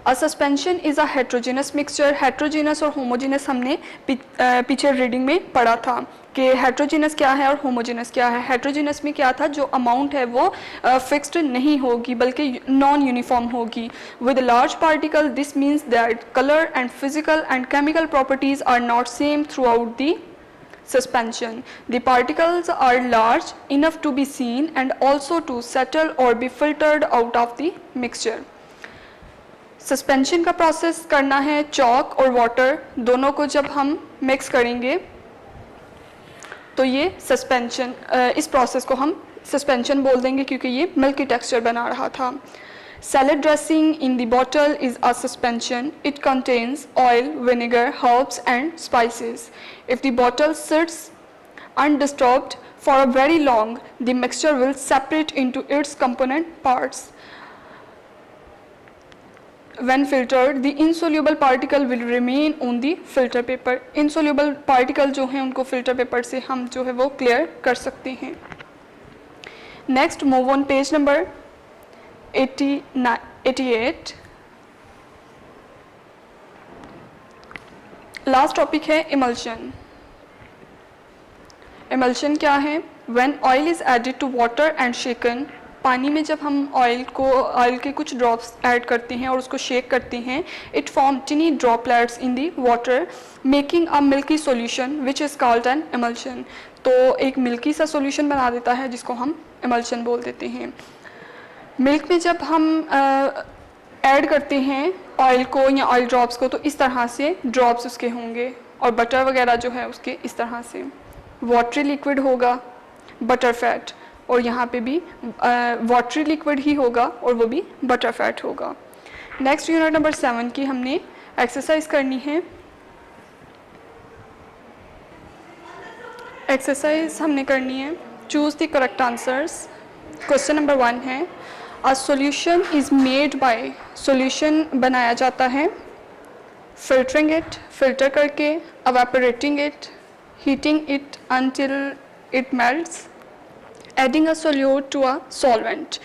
A suspension is a heterogeneous mixture. Heterogeneous और homogeneous हमने पीछे रीडिंग में पढ़ा था कि heterogeneous क्या है और homogeneous क्या है. heterogeneous में क्या था, जो अमाउंट है वो फिक्स्ड नहीं होगी बल्कि नॉन यूनिफॉर्म होगी. With large particle, this means that color and physical and chemical properties are not same throughout the suspension. The particles are large enough to be seen and also to settle or be filtered out of the mixture. Suspension का process करना है. Chalk और water दोनों को जब हम mix करेंगे तो ये सस्पेंशन, इस प्रोसेस को हम सस्पेंशन बोल देंगे क्योंकि ये मिल्की टेक्सचर बना रहा था. Salad dressing in the bottle is a suspension. It contains oil, vinegar, herbs and spices. If the bottle sits undisturbed for a very long, the mixture will separate into its component parts. When filtered, the insoluble particle will remain on the filter paper. Insoluble particle जो हैं उनको filter paper से हम जो है वो clear कर सकते हैं. Next, move on page number 88. Last topic है emulsion. Emulsion क्या है? When oil is added to water and shaken, पानी में जब हम ऑयल के कुछ ड्रॉप्स ऐड करते हैं और उसको शेक करते हैं, it form टिनी droplets in the water making a milky solution which is called an emulsion. तो एक मिल्की सा सॉल्यूशन बना देता है जिसको हम एमल्शन बोल देते हैं. मिल्क में जब हम ऐड करते हैं ऑयल को या ऑयल ड्रॉप्स को, तो इस तरह से ड्रॉप्स उसके होंगे और बटर वगैरह जो है उसके इस तरह से. वाटरी लिक्विड होगा, बटर फैट, और यहाँ पे भी वाटरी लिक्विड ही होगा और वो भी बटर फैट होगा. नेक्स्ट यूनिट नंबर 7 की हमने एक्सरसाइज करनी है. एक्सरसाइज हमने करनी है choose the correct answers. Question number 1 है a solution is made by, solution बनाया जाता है फिल्टरिंग इट, फिल्टर करके, evaporating it, heating it until it melts, adding a solute to a solvent.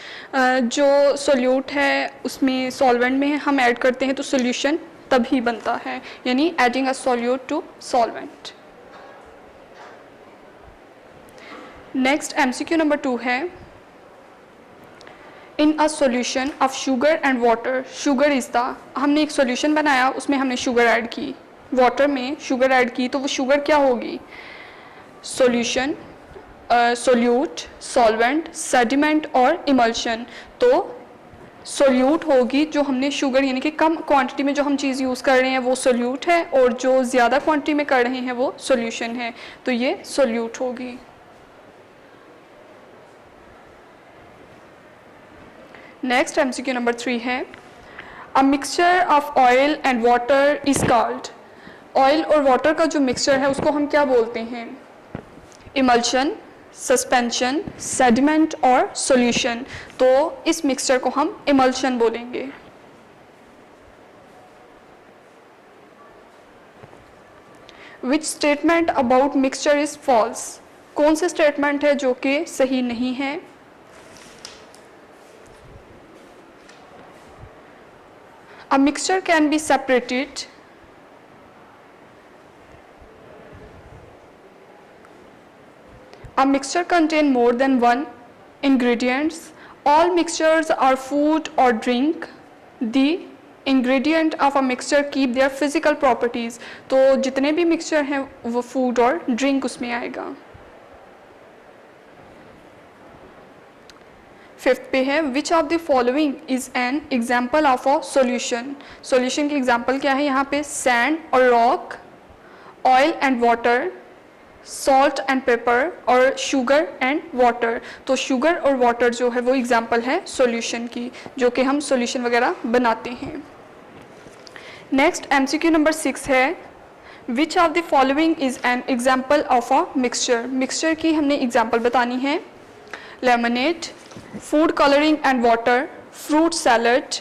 जो सोल्यूट है उसमें सॉल्वेंट में हम ऐड करते हैं तो सोल्यूशन तभी बनता है, यानी adding a solute to solvent. Next MCQ number 2 है in a solution of sugar and water, sugar is the, हमने एक सोल्यूशन बनाया उसमें हमने शुगर ऐड की, वाटर में शुगर ऐड की, तो वो शुगर क्या होगी? सोल्यूशन, सोल्यूट, सॉल्वेंट, सेडिमेंट और इमल्शन. तो सोल्यूट होगी जो हमने शुगर यानी कि कम क्वांटिटी में जो हम चीज़ यूज़ कर रहे हैं वो सोल्यूट है, और जो ज़्यादा क्वांटिटी में कर रहे हैं वो सोल्यूशन है, तो ये सोल्यूट होगी. नेक्स्ट एमसीक्यू नंबर 3 है a mixture of oil and water is called, oil और वाटर का जो मिक्सचर है उसको हम क्या बोलते हैं? इमल्शन, सस्पेंशन, सेडिमेंट और सॉल्यूशन. तो इस मिक्सचर को हम इमल्शन बोलेंगे. Which statement about mixture is false, कौन से स्टेटमेंट है जो कि सही नहीं है? A mixture can be separated. A mixture contain more than one ingredients. All mixtures are food or drink. The ingredient of a mixture keep their physical properties. तो जितने भी mixture हैं वो food और drink उसमें आएगा. 5th पे है which of the following is an example of a solution. Solution की एग्जाम्पल क्या है? यहाँ पे सैंड और rock, oil and water, salt and paper और शुगर एंड वाटर. तो शुगर और वाटर जो है वो एग्जाम्पल है सॉल्यूशन की, जो कि हम सॉल्यूशन वगैरह बनाते हैं. नेक्स्ट एमसीक्यू नंबर 6 है which of the following is an example of a mixture. Mixture की हमने एग्जाम्पल बतानी है. Lemonade, food colouring and water, fruit salad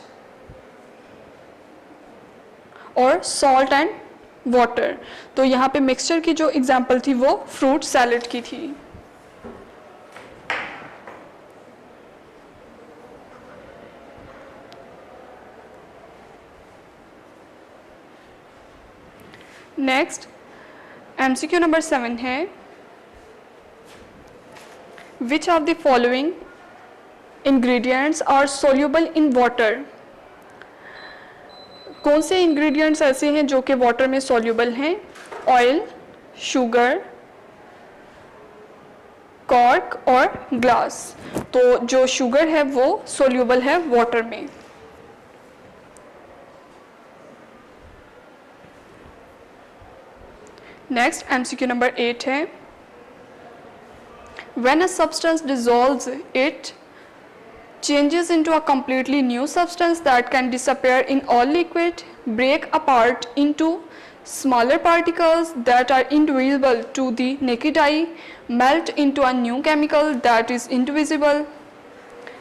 और सॉल्ट एंड वाटर. तो यहाँ पे मिक्सचर की जो एग्जाम्पल थी वो फ्रूट सैलड की थी. नेक्स्ट एमसीक्यू नंबर 7 है which of the following ingredients are soluble in water. कौन से इंग्रेडिएंट्स ऐसे हैं जो कि वाटर में सोल्यूबल हैं? ऑयल, शुगर, कॉर्क और ग्लास. तो जो शुगर है वो सोल्यूबल है वाटर में. नेक्स्ट एमसीक्यू नंबर 8 है when a substance dissolves it changes into a completely new substance that can disappear in all liquid, break apart into Smaller particles that are invisible to the naked eye melt into a new chemical that is invisible,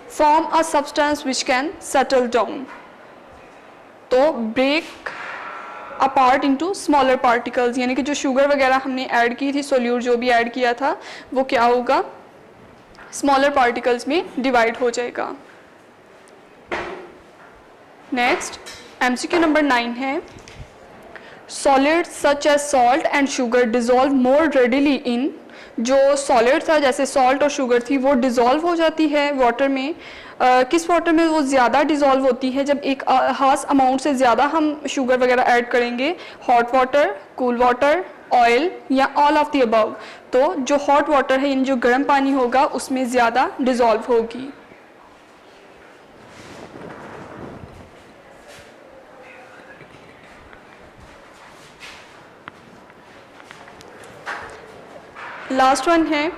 form a substance which can settle down. तो break apart into smaller particles, यानी कि जो sugar वगैरह हमने add की थी, solute जो भी ऐड किया था, वो क्या होगा, स्मॉलर पार्टिकल्स में डिवाइड हो जाएगा. नेक्स्ट MCQ नंबर 9 है, solids such as salt and sugar dissolve more readily in. जो सॉलिड था जैसे सॉल्ट और शुगर थी वो डिज़ोल्व हो जाती है वाटर में. किस वाटर में वो ज़्यादा डिज़ोल्व होती है, जब एक खास अमाउंट से ज़्यादा हम शुगर वगैरह ऐड करेंगे. Hot water, cool water, oil या ऑल ऑफ द अबव. तो जो हॉट वाटर है यानी जो गर्म पानी होगा उसमें ज़्यादा डिज़ोल्व होगी. लास्ट वन है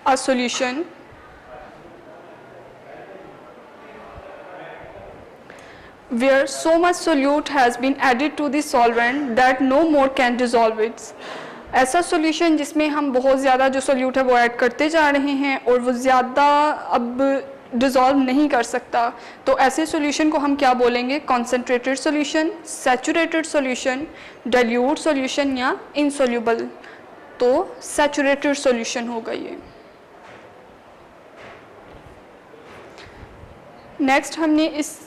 a solution. Where so much solute has been added to the solvent that no more can dissolve it. ऐसा सॉल्यूशन जिसमें हम बहुत ज़्यादा जो सोल्यूट है वो ऐड करते जा रहे हैं और वो ज़्यादा अब डिज़ोल्व नहीं कर सकता. तो ऐसे सॉल्यूशन को हम क्या बोलेंगे, concentrated solution, saturated solution, dilute solution या इनसोल्यूबल. तो सैचुरेटेड सॉल्यूशन होगा ये. नेक्स्ट हमने इस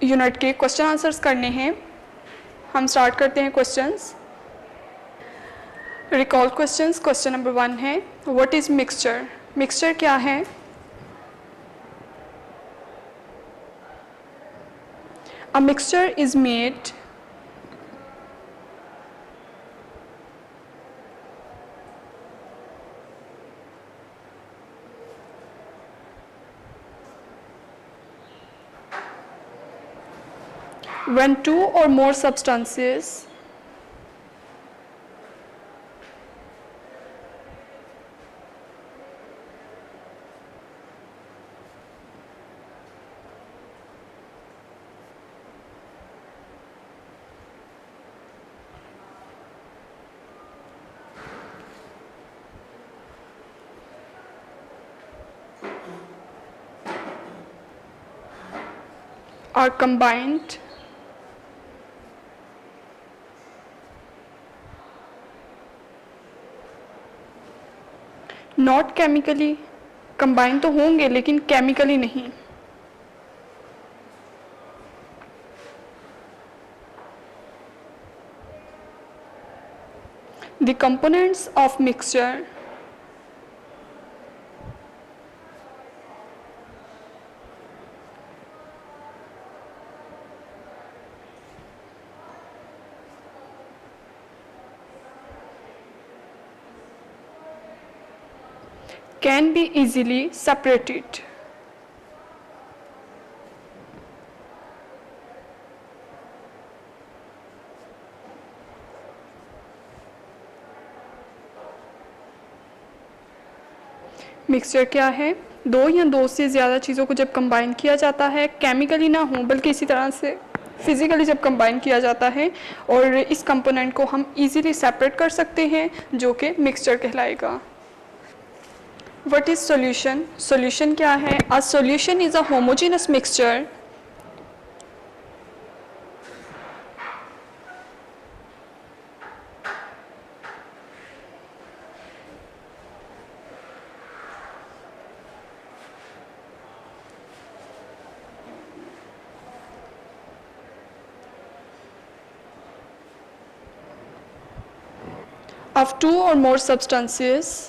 यूनिट के क्वेश्चन आंसर्स करने हैं. हम स्टार्ट करते हैं questions. Recall questions. Question number 1 है, व्हाट इज़ मिक्सचर. मिक्सचर क्या है. A mixture is made when two or more substances are combined not chemically. Combine तो होंगे लेकिन केमिकली नहीं. The components of mixture can be easily separated. Mixture क्या है, दो या दो से ज़्यादा चीज़ों को जब कंबाइन किया जाता है, केमिकली ना हो बल्कि इसी तरह से फिज़िकली जब कंबाइन किया जाता है और इस कंपोनेंट को हम इजीली सेपरेट कर सकते हैं, जो कि मिक्सचर कहलाएगा. What is solution? Solution क्या है? A solution is a homogeneous mixture of two or more substances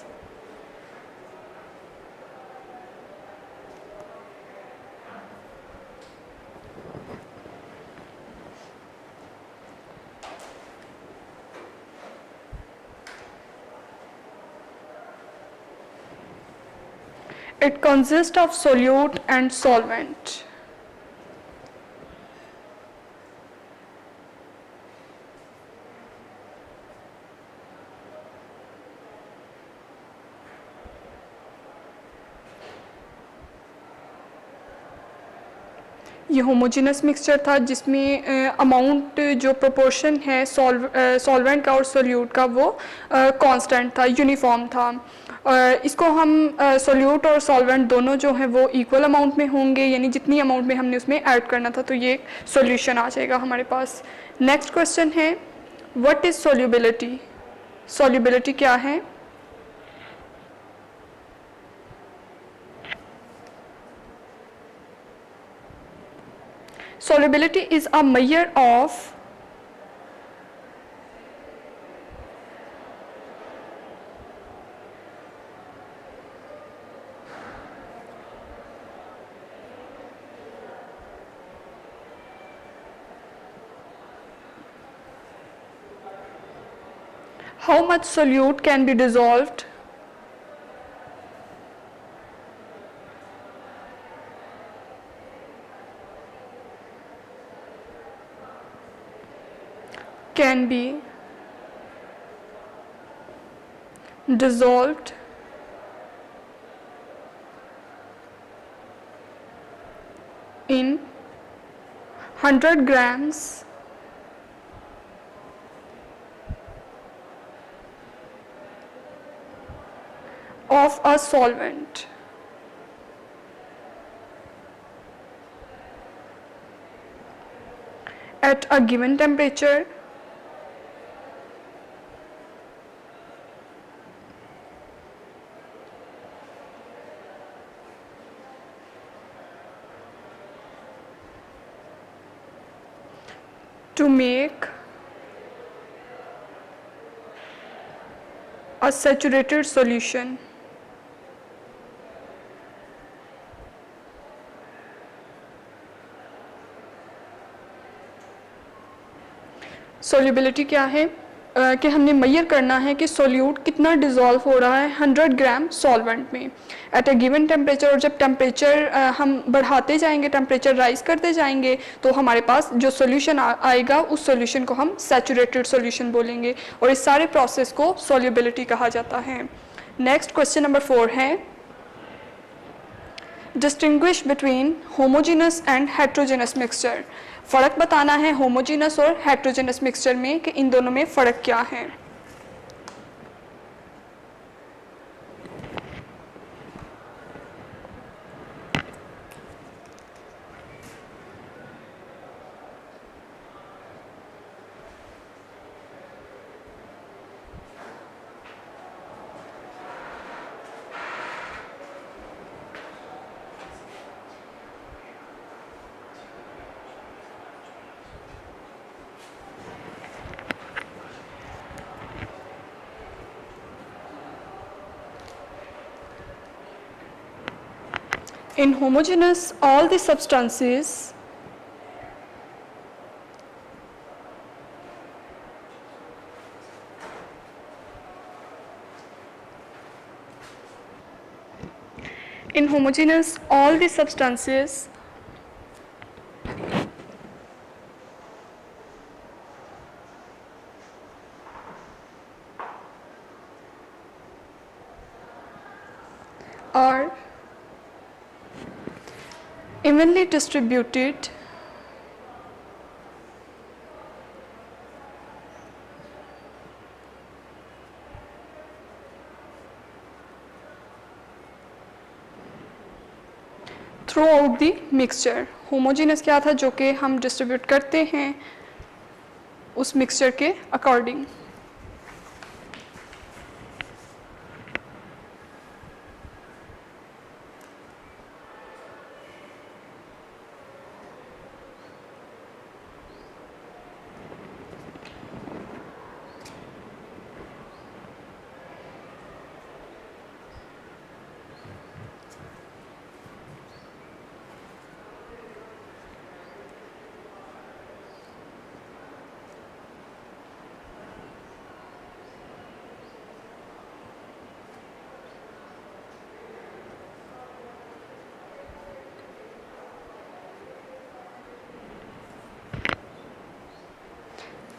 it consists of solute and solvent. ये होमोजेनस मिक्सचर था जिसमें अमाउंट जो प्रोपोर्शन है सॉल्वेंट का और सोल्यूट का वो कांस्टेंट था, यूनिफॉर्म था। इसको हम सोल्यूट और सॉल्वेंट दोनों जो हैं वो इक्वल अमाउंट में होंगे, यानी जितनी अमाउंट में हमने उसमें ऐड करना था, तो ये सॉल्यूशन आ जाएगा हमारे पास। नेक्स्ट क्वेश्चन है व्हाट इज़ सॉल्युबिलिटी। सॉल्युबिलिटी क्या है? Solubility is a measure of how much solute can be dissolved in 100 grams of a solvent. At a given temperature to make a saturated solution. Solubility क्या है? कि हमने major करना है कि solute कितना डिज़ोल्व हो रहा है 100 ग्राम सॉल्वेंट में एट अ गिवन टेम्परेचर। और जब टेम्परेचर हम बढ़ाते जाएंगे, टेम्परेचर राइज करते जाएंगे, तो हमारे पास जो सोल्यूशन आएगा उस सोल्यूशन को हम सैचुरेटेड सोल्यूशन बोलेंगे, और इस सारे प्रोसेस को सोल्यूबिलिटी कहा जाता है। नेक्स्ट क्वेश्चन नंबर 4 है distinguish between homogeneous and heterogeneous mixture. फ़र्क बताना है होमोजेनस और हेट्रोजेनस मिक्सचर में कि इन दोनों में फ़र्क क्या है। In homogeneous, all the substances are evenly distributed through out the mixture. Homogeneous क्या था? जो कि हम डिस्ट्रीब्यूट करते हैं उस मिक्सचर के अकॉर्डिंग।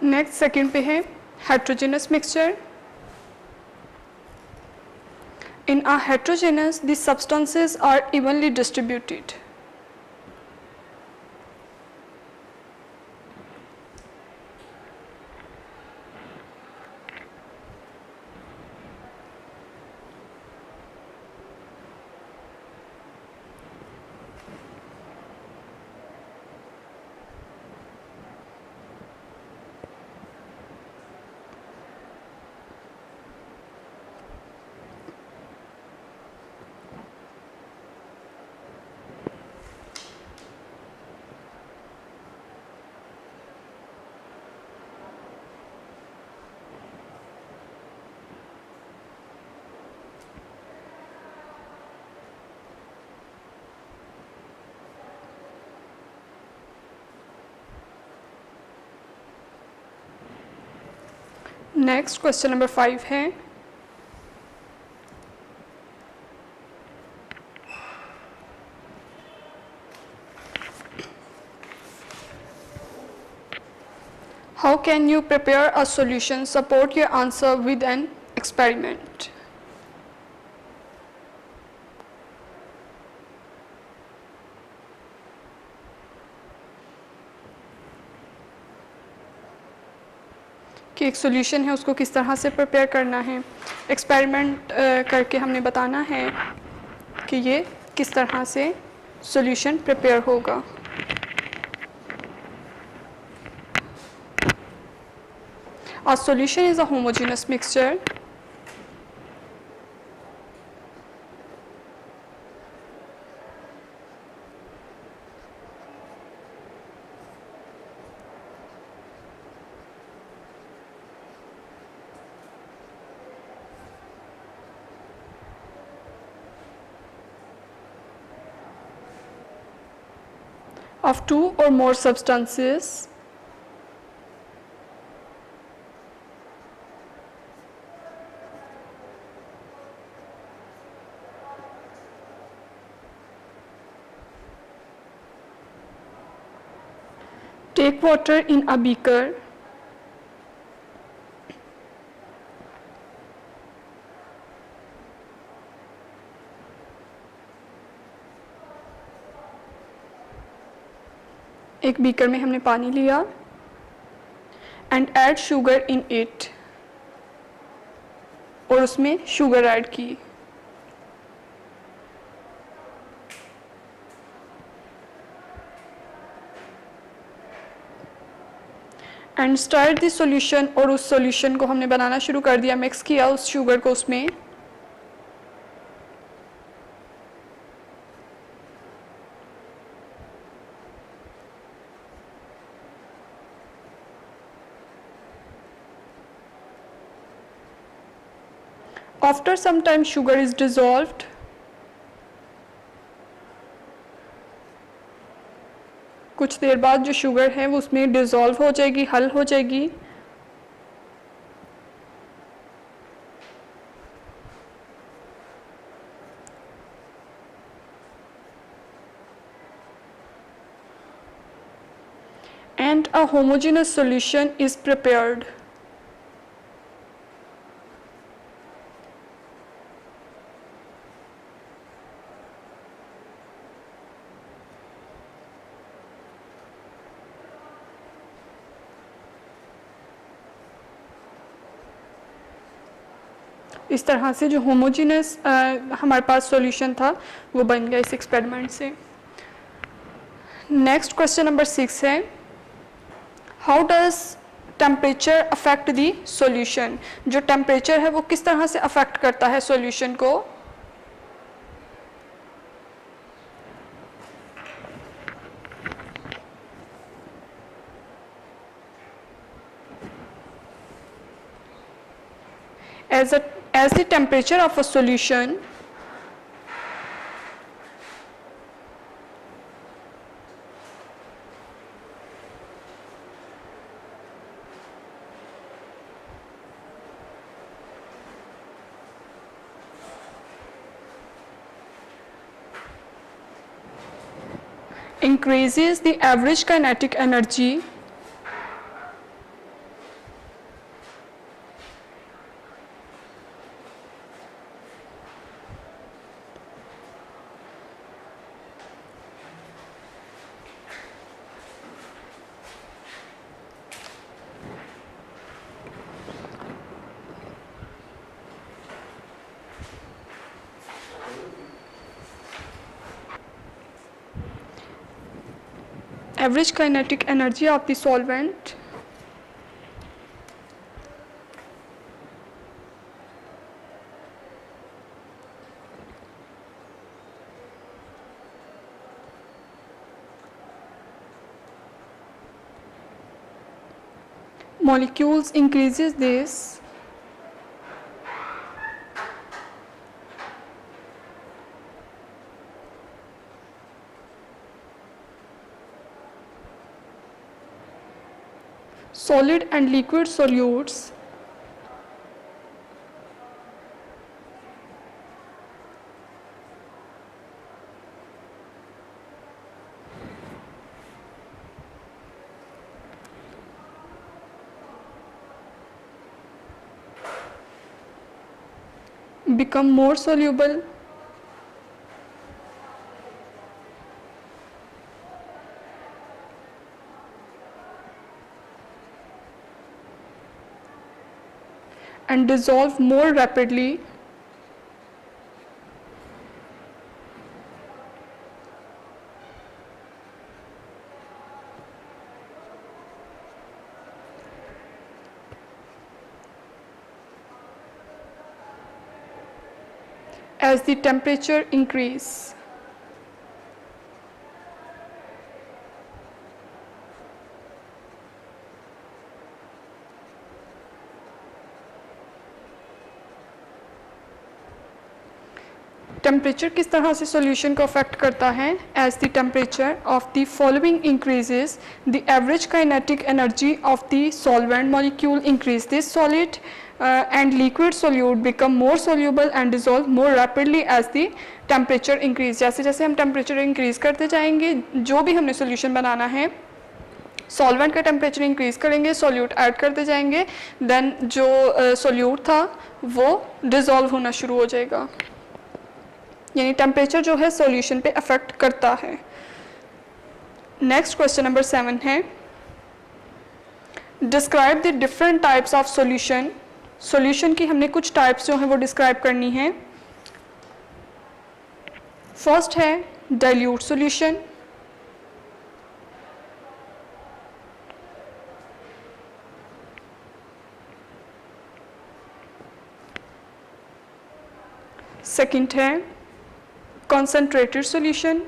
नेक्स्ट सेकंड पे है heterogeneous mixture. In a heterogeneous the substances are evenly distributed. Next question number 5 है, how can you prepare a solution, support your answer with an experiment. कि एक सॉल्यूशन है उसको किस तरह से प्रिपेयर करना है, एक्सपेरिमेंट करके हमने बताना है कि ये किस तरह से सॉल्यूशन प्रिपेयर होगा। A solution is a homogeneous mixture of two or more substances take water in a beaker एक बीकर में हमने पानी लिया and add sugar in it और उसमें शुगर ऐड की एंड स्टार्ट दिस सॉल्यूशन और उस सॉल्यूशन को हमने बनाना शुरू कर दिया, मिक्स किया उस शुगर को उसमें After some time sugar is dissolved कुछ देर बाद जो शुगर है वो उसमें डिज़ोल्व हो जाएगी, हल हो जाएगी and a homogeneous solution is prepared. इस तरह से जो होमोजीनस हमारे पास सॉल्यूशन था वो बन गया इस एक्सपेरिमेंट से। नेक्स्ट क्वेश्चन नंबर 6 है, how does temperature affect the solution, जो टेम्परेचर है वो किस तरह से अफेक्ट करता है सॉल्यूशन को। as the temperature of a solution increases the average kinetic energy average kinetic energy of the solvent molecules increases this solid and liquid solutes become more soluble. And dissolve more rapidly. As the temperature increase. Temperature किस तरह से solution को affect करता है? As the temperature of the following increases the average kinetic energy of the solvent molecule increase this solid and liquid solute become more soluble and dissolve more rapidly as the temperature increase. जैसे जैसे हम temperature increase करते जाएंगे, जो भी हमने solution बनाना है, solvent का टेम्परेचर इंक्रीज़ करेंगे, सोल्यूट ऐड करते जाएंगे, देन जो सोल्यूट था वो डिज़ोल्व होना शुरू हो जाएगा. यानी टेम्परेचर जो है सॉल्यूशन पे अफेक्ट करता है. नेक्स्ट क्वेश्चन नंबर 7 है, describe the different types of solution. Solution की हमने कुछ टाइप्स जो हैं वो डिस्क्राइब करनी है. फर्स्ट है डाइल्यूट सॉल्यूशन. सेकंड है concentrated solution.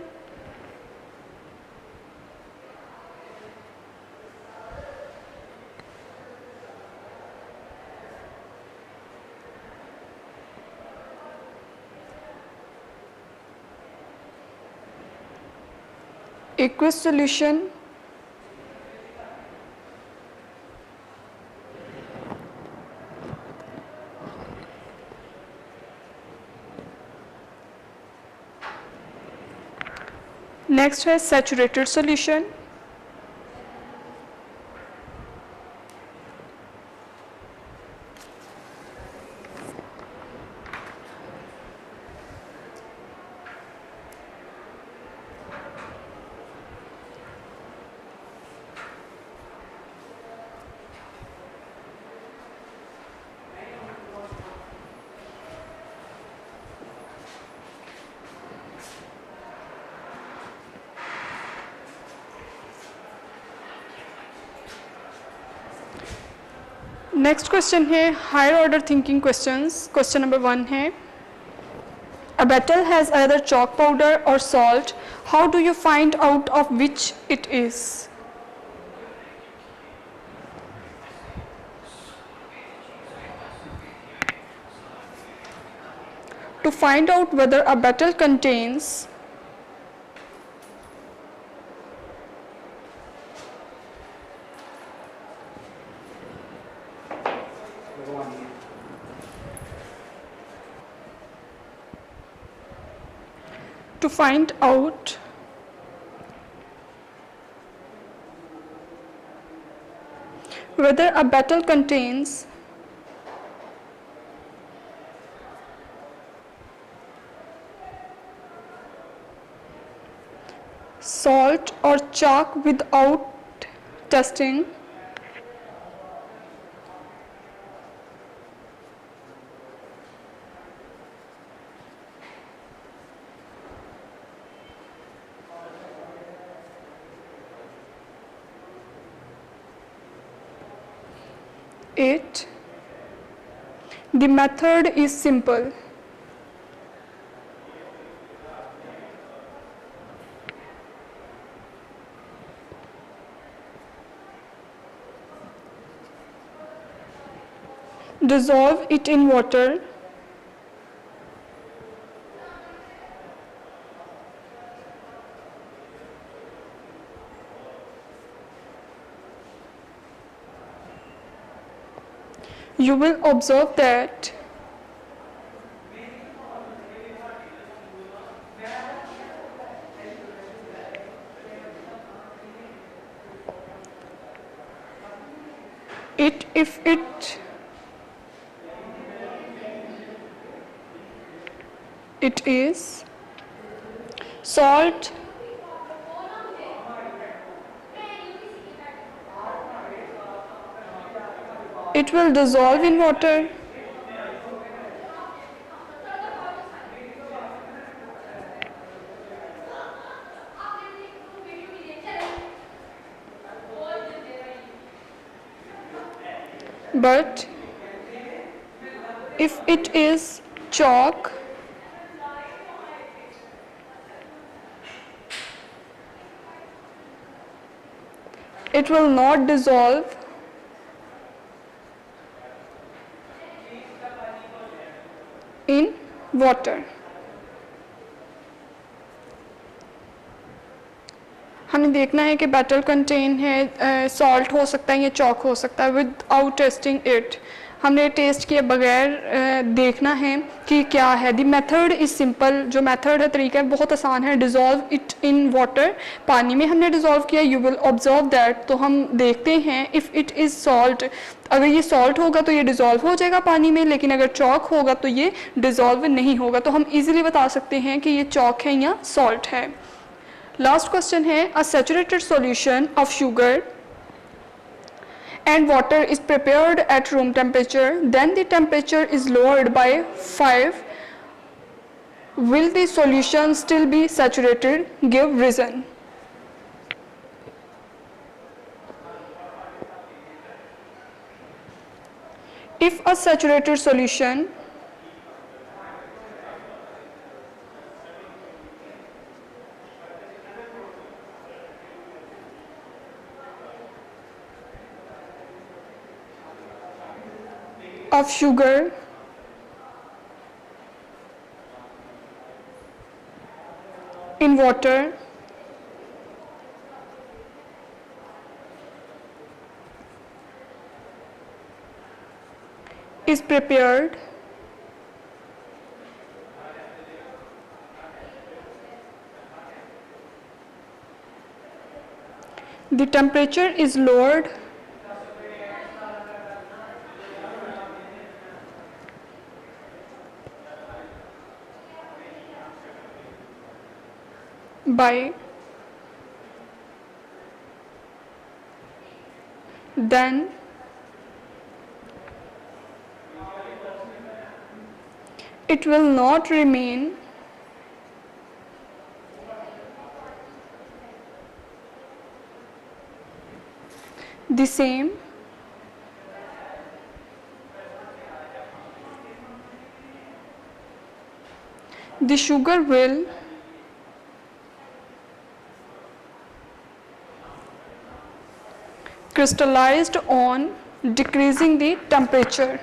Aqueous solution. Next है सैचुरेटेड सॉल्यूशन. नेक्स्ट क्वेश्चन है higher order thinking questions. Question number 1 है, a metal has either chalk powder or salt. How do you find out of which it is? To find out whether a metal contains to find out whether a metal contains salt or chalk without testing. The method is simple. Dissolve it in water. You will observe that if it it is salt, it will dissolve in water. But if it is chalk, it will not dissolve in water. हमें देखना है कि battle contain है, salt हो सकता है या chalk हो सकता है, विदाउट टेस्टिंग इट। हमने टेस्ट किए बगैर देखना है कि क्या है। द मेथड इज़ सिंपल, जो मेथड है, तरीका है, बहुत आसान है। डिज़ोल्व इट इन वाटर, पानी में हमने डिज़ोल्व किया। यू विल ऑब्जर्व दैट, तो हम देखते हैं इफ़ इट इज़ सॉल्ट, अगर ये सॉल्ट होगा तो ये डिज़ोल्व हो जाएगा पानी में, लेकिन अगर चॉक होगा तो ये डिज़ोल्व नहीं होगा। तो हम ईजिली बता सकते हैं कि ये चॉक है या सॉल्ट है। लास्ट क्वेश्चन है, अ saturated solution of sugar and water is prepared at room temperature, then the temperature is lowered by 5, will the solution still be saturated? Give reason. If a saturated solution of sugar in water is prepared the temperature is lowered by, then it will not remain the same the sugar will crystallized on decreasing the temperature.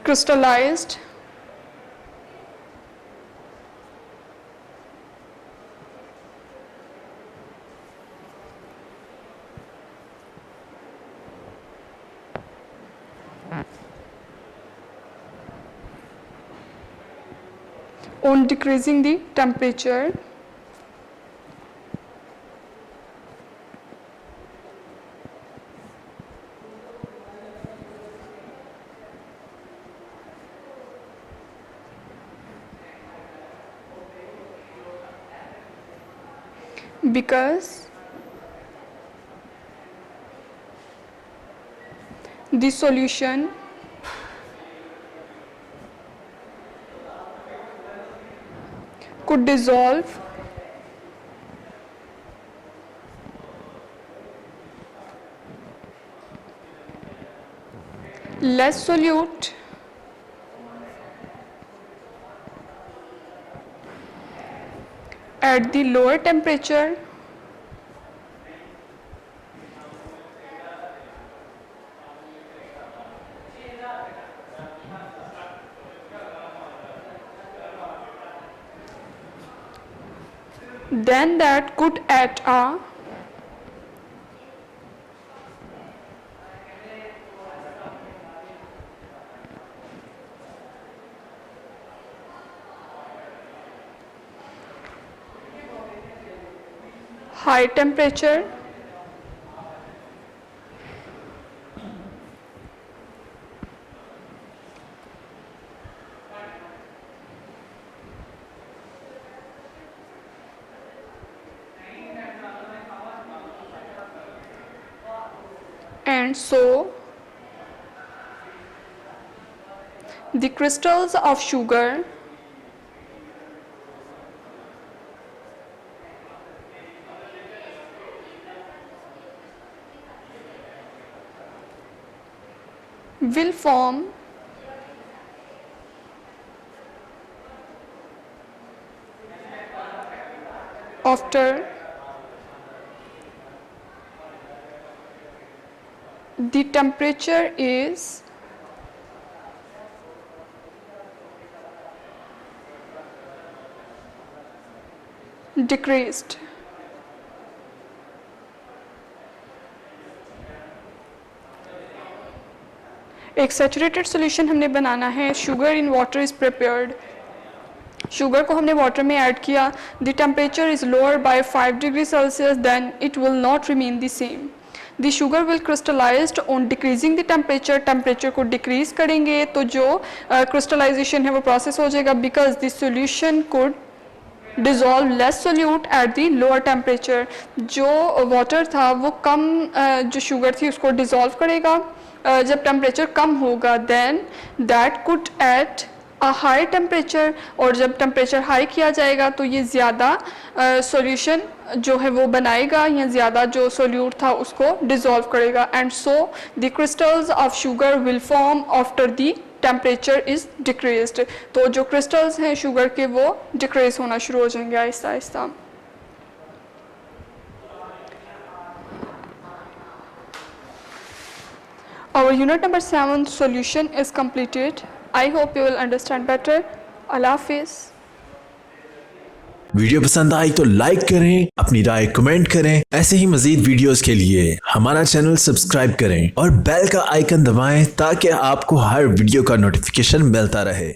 Crystallized on decreasing the temperature because the solution could dissolve less solute at the lower temperature than that could at a high temperature, and so the crystals of sugar will form after the temperature is decreased. एक saturated solution हमने बनाना है. Sugar in water is prepared. Sugar को हमने water में add किया. The temperature is lower by 5 degree Celsius, then it will not remain the same. The sugar will crystallized on decreasing the temperature. Temperature को decrease करेंगे तो जो crystallization है वो प्रोसेस हो जाएगा, because the solution could dissolve less solute at the lower temperature. जो water था वो कम जो शुगर थी उसको डिज़ोल्व करेगा जब टेम्परेचर कम होगा. Then that could at a high temperature, और जब टेम्परेचर हाई किया जाएगा तो ये ज़्यादा सॉल्यूशन जो है वो बनाएगा या ज़्यादा जो सोल्यूट था उसको डिज़ोल्व करेगा. And so the crystals of sugar will form after the temperature is decreased. तो जो क्रिस्टल्स हैं शुगर के वो डिक्रीज होना शुरू हो जाएंगे Aahista Aahista. Our unit number 7 solution is completed. I hope you will understand better. Allah Hafiz. Video पसंद आई तो लाइक करें, अपनी राय कमेंट करें. ऐसे ही मजीद वीडियोस के लिए हमारा चैनल सब्सक्राइब करें और बेल का आइकन दबाएं ताकि आपको हर वीडियो का नोटिफिकेशन मिलता रहे.